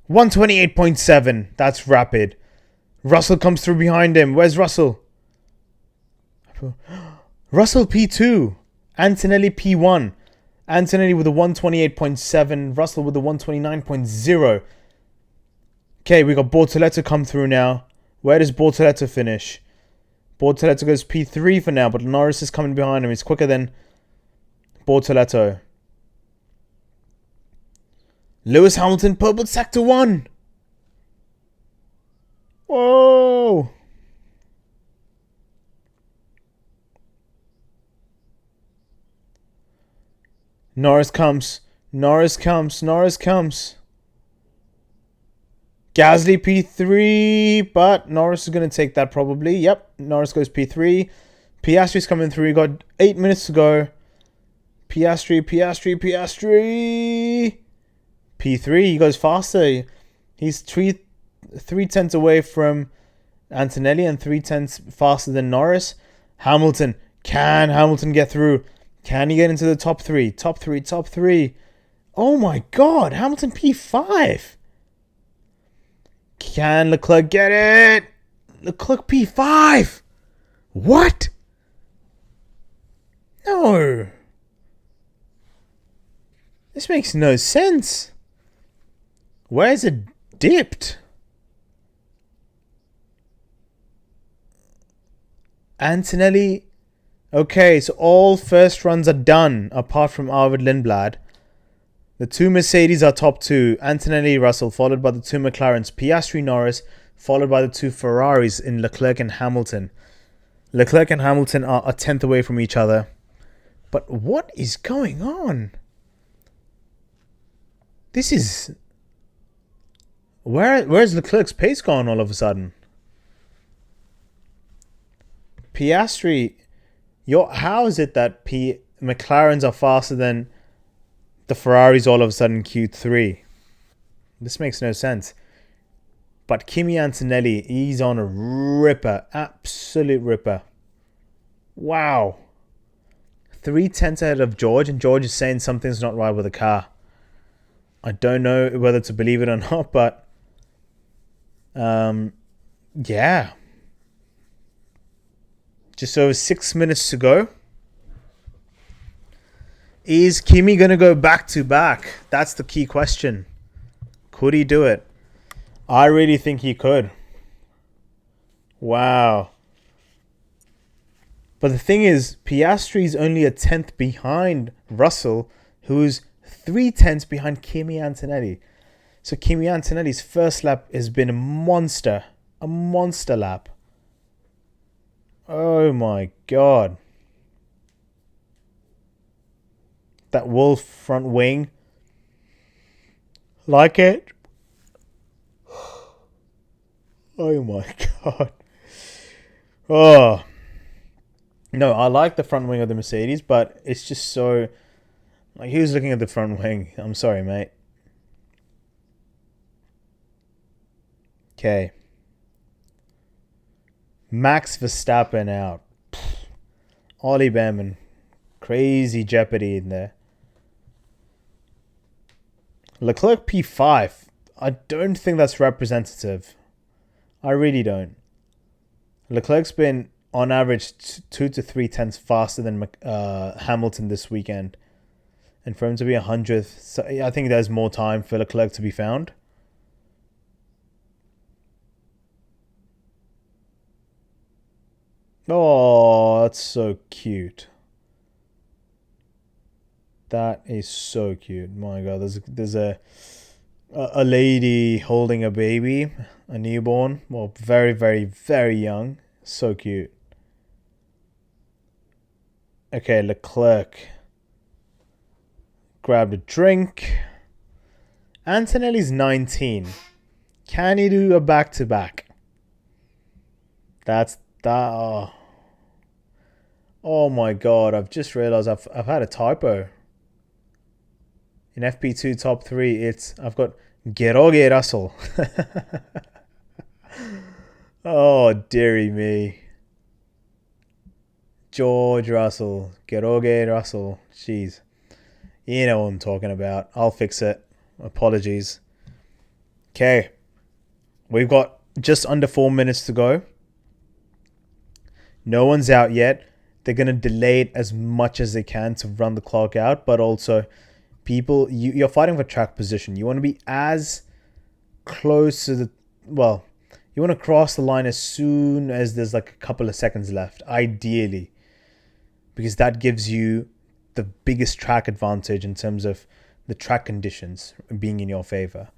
128.7. That's rapid. Russell comes through behind him. Where's Russell? Russell P2. Antonelli P1. Antonelli with a 128.7. Russell with a 129.0. Okay, we got Bortoleto come through now. Where does Bortoleto finish? Bortoleto goes P3 for now, but Norris is coming behind him. He's quicker than Bortoleto. Lewis Hamilton, pole sector 1. Whoa! Norris comes. Norris comes. Norris comes. Gasly P3, but Norris is going to take that probably. Yep, Norris goes P3. Piastri's coming through. We got 8 minutes to go. Piastri. P3, he goes faster. He's three tenths away from Antonelli and 3 tenths faster than Norris. Hamilton. Can Hamilton get through? Can he get into the top 3? Top 3. Oh my god, Hamilton P5. Can Leclerc get it? Leclerc P5. What? No. This makes no sense. Where is it dipped? Antonelli. Okay, so all first runs are done apart from Arvid Lindblad. The 2 Mercedes are top 2. Antonelli, Russell, followed by the 2 McLarens. Piastri, Norris, followed by the 2 Ferraris in Leclerc and Hamilton. Leclerc and Hamilton are a tenth away from each other. But what is going on? This is... Where's Leclerc's pace gone all of a sudden? Piastri... How is it that McLarens are faster than the Ferraris all of a sudden Q3? This makes no sense. But Kimi Antonelli, he's on a ripper. Absolute ripper. Wow. 3 tenths ahead of George, and George is saying something's not right with the car. I don't know whether to believe it or not, but... yeah. Just over 6 minutes to go. Is Kimi going to go back to back? That's the key question. Could he do it? I really think he could. Wow. But the thing is, Piastri is only a tenth behind Russell, who's 3 tenths behind Kimi Antonelli. So Kimi Antonelli's first lap has been a monster. A monster lap. Oh my god. That Wolf front wing. Like it? Oh my god. Oh. No, I like the front wing of the Mercedes, but it's just so... Like, who's looking at the front wing? I'm sorry, mate. Okay. Max Verstappen out. Ollie Behrman. Crazy jeopardy in there. Leclerc P5. I don't think that's representative. I really don't. Leclerc's been, on average, 2 to 3 tenths faster than Hamilton this weekend. And for him to be 100th, so I think there's more time for Leclerc to be found. Oh, that's so cute. That is so cute. My god, there's a lady holding a baby, a newborn. Well, very, very, very young. So cute. Okay, Leclerc grabbed a drink. Antonelli's 19. Can he do a back-to-back? That's that. Oh my god, I've just realized I've had a typo. In FP2 top 3, I've got George Russell. Oh, dearie me. George Russell. George Russell. Jeez. You know what I'm talking about. I'll fix it. Apologies. Okay. We've got just under 4 minutes to go. No one's out yet. They're going to delay it as much as they can to run the clock out. But also, people, you're fighting for track position. You want to be as close to well, you want to cross the line as soon as there's like a couple of seconds left, ideally, because that gives you the biggest track advantage in terms of the track conditions being in your favor.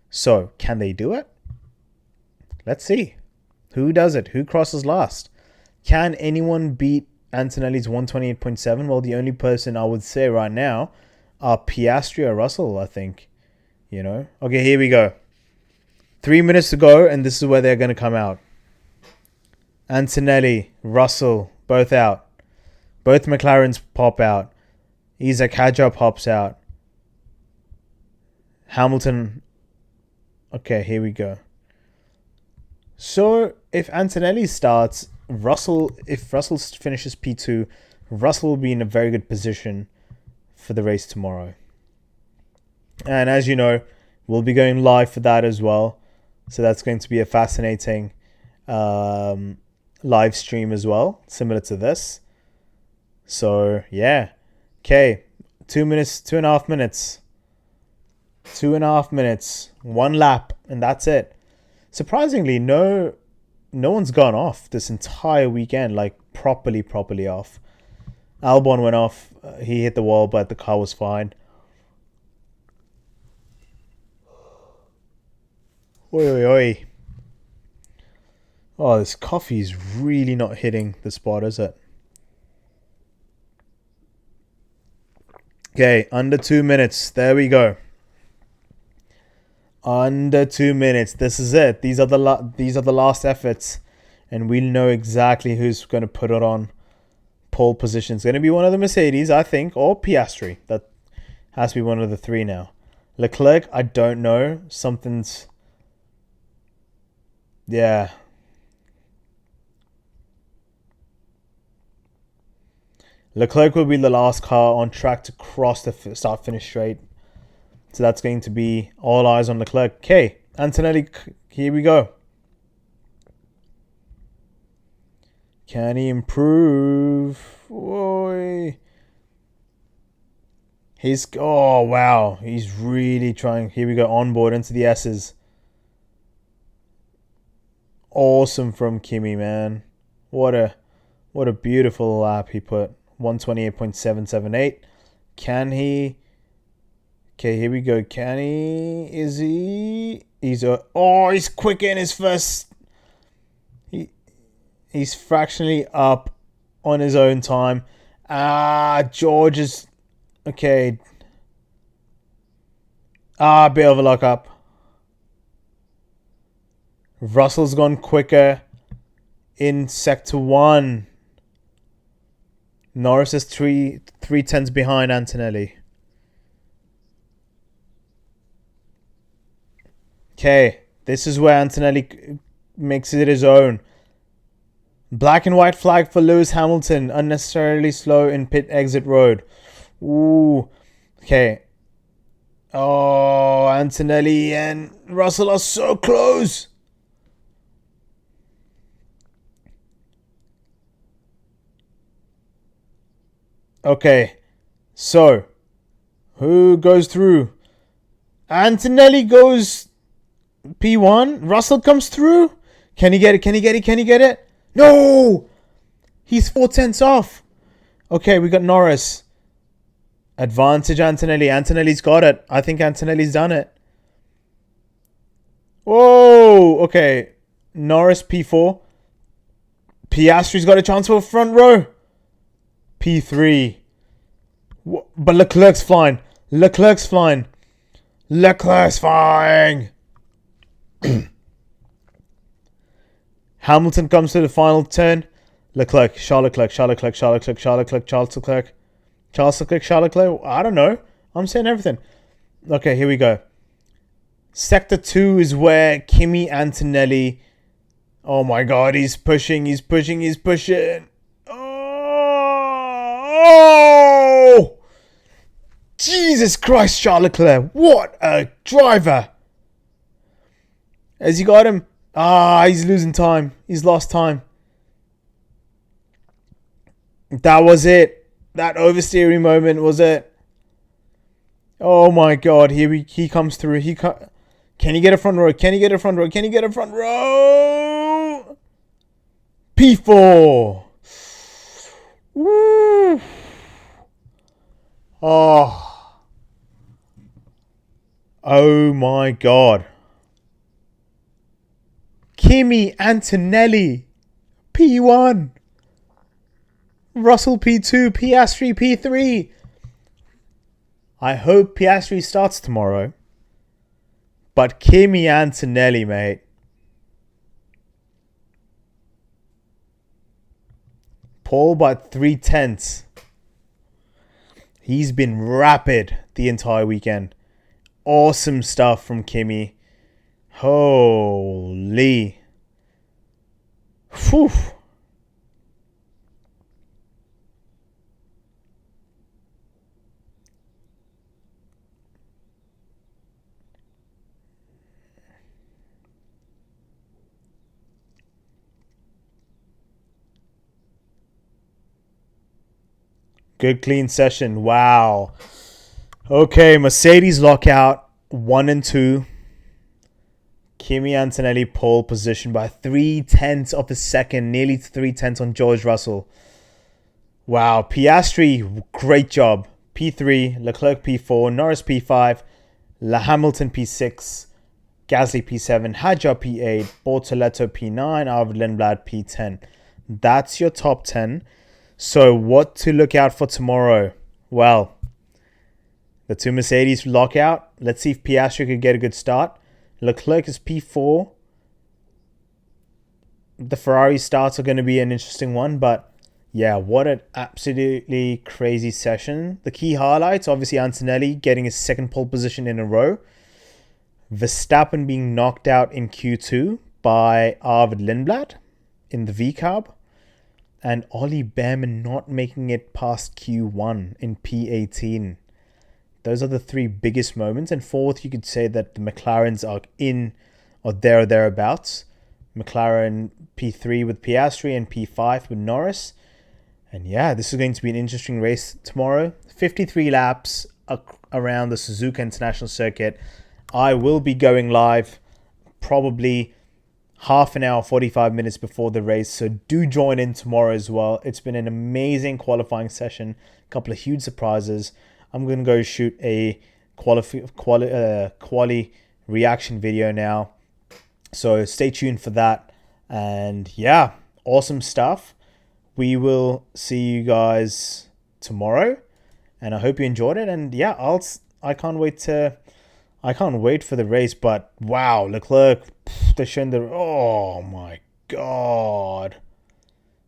So, can they do it? Let's see. Who does it? Who crosses last? Can anyone beat Antonelli's 128.7? Well, the only person I would say right now are Piastri or Russell, I think. You know? Okay, here we go. 3 minutes to go, and this is where they're going to come out. Antonelli, Russell, both out. Both McLarens pop out. Isaac Hadjar pops out. Hamilton. Okay, here we go. So, if Antonelli starts, if Russell finishes P2, Russell will be in a very good position for the race tomorrow. And as you know, we'll be going live for that as well. So that's going to be a fascinating live stream as well, similar to this. So, yeah. Okay, 2 minutes, 2.5 minutes. 2.5 minutes. 1 lap, and that's it. Surprisingly, no one's gone off this entire weekend, like properly off. Albon went off. He hit the wall, but the car was fine. Oi, oi, oi. Oh, this coffee is really not hitting the spot, is it? Okay, under 2 minutes. There we go. Under 2 minutes. This is it. These are the last efforts, and we'll know exactly who's going to put it on pole position. It's going to be one of the Mercedes, I think, or Piastri. That has to be one of the three now. Leclerc, I don't know. Something's... Yeah. Leclerc will be the last car on track to cross the start-finish straight. So that's going to be all eyes on Leclerc. Okay, Antonelli, here we go. Can he improve? Oy. Oh, wow. He's really trying. Here we go, onboard into the S's. Awesome from Kimi, man. What a beautiful lap he put. 128.778. Can he... Okay, here we go. Can he... Is he... He's quick in his first... He's fractionally up on his own time. George is... Okay. Bit of a lock up. Russell's gone quicker in Sector 1. Norris is 3/10 behind Antonelli. Okay, this is where Antonelli makes it his own. Black and white flag for Lewis Hamilton. Unnecessarily slow in pit exit road. Ooh. Okay. Oh, Antonelli and Russell are so close. Okay. So, who goes through? Antonelli goes P1. Russell comes through. Can he get it? Can he get it? Can he get it? No! He's 4/10 off. Okay, we got Norris. Advantage Antonelli. Antonelli's got it. I think Antonelli's done it. Whoa! Okay. Norris P4. Piastri's got a chance for a front row. P3. But Leclerc's flying. Leclerc's flying. Leclerc's flying. Hamilton comes to the final turn. Leclerc, Charles Leclerc, Charles Leclerc, Charles Leclerc, Charles Leclerc, Charles Leclerc, Charles Leclerc, Charles Leclerc. I don't know. I'm saying everything. Okay, here we go. Sector 2 is where Kimi Antonelli. Oh my God, he's pushing, he's pushing, he's pushing. Oh! Jesus Christ, Charles Leclerc. What a driver. Has he got him? He's losing time. He's lost time. That was it. That oversteering moment was it. Oh my God. He comes through. Can you get a front row? Can you get a front row? Can you get a front row? P4. Woo. Oh. Oh my God. Kimi Antonelli. P1. Russell P2. Piastri P3. I hope Piastri starts tomorrow. But Kimi Antonelli, mate. Pole by 3/10. He's been rapid the entire weekend. Awesome stuff from Kimi. Holy. Whew. Good clean session. Wow. Okay, Mercedes lockout 1 and 2. Kimi Antonelli pole position by 3/10 of a second, nearly 3/10 on George Russell. Wow, Piastri, great job. P3, Leclerc P4, Norris P5, Hamilton P6, Gasly P7, Hadjar P8, Bortoleto P9, Arvid Lindblad P10. That's your top 10. So what to look out for tomorrow? Well, the two Mercedes lockout. Let's see if Piastri could get a good start. Leclerc is P4. The Ferrari starts are going to be an interesting one, but yeah, what an absolutely crazy session. The key highlights, obviously Antonelli getting his second pole position in a row. Verstappen being knocked out in Q2 by Arvid Lindblad in the V-Carb. And Ollie Behrman not making it past Q1 in P18. Those are the three biggest moments. And fourth, you could say that the McLarens are in or there or thereabouts. McLaren P3 with Piastri and P5 with Norris. And yeah, this is going to be an interesting race tomorrow. 53 laps around the Suzuka International Circuit. I will be going live probably half an hour, 45 minutes before the race. So do join in tomorrow as well. It's been an amazing qualifying session. A couple of huge surprises. I'm going to go shoot a quali reaction video now. So stay tuned for that. And yeah, awesome stuff. We will see you guys tomorrow. And I hope you enjoyed it. And yeah, I can't wait for the race. But wow, Leclerc, they're showing the... Oh my God.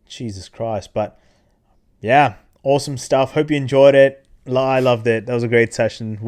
Jesus Christ. But yeah, awesome stuff. Hope you enjoyed it. I loved it. That was a great session.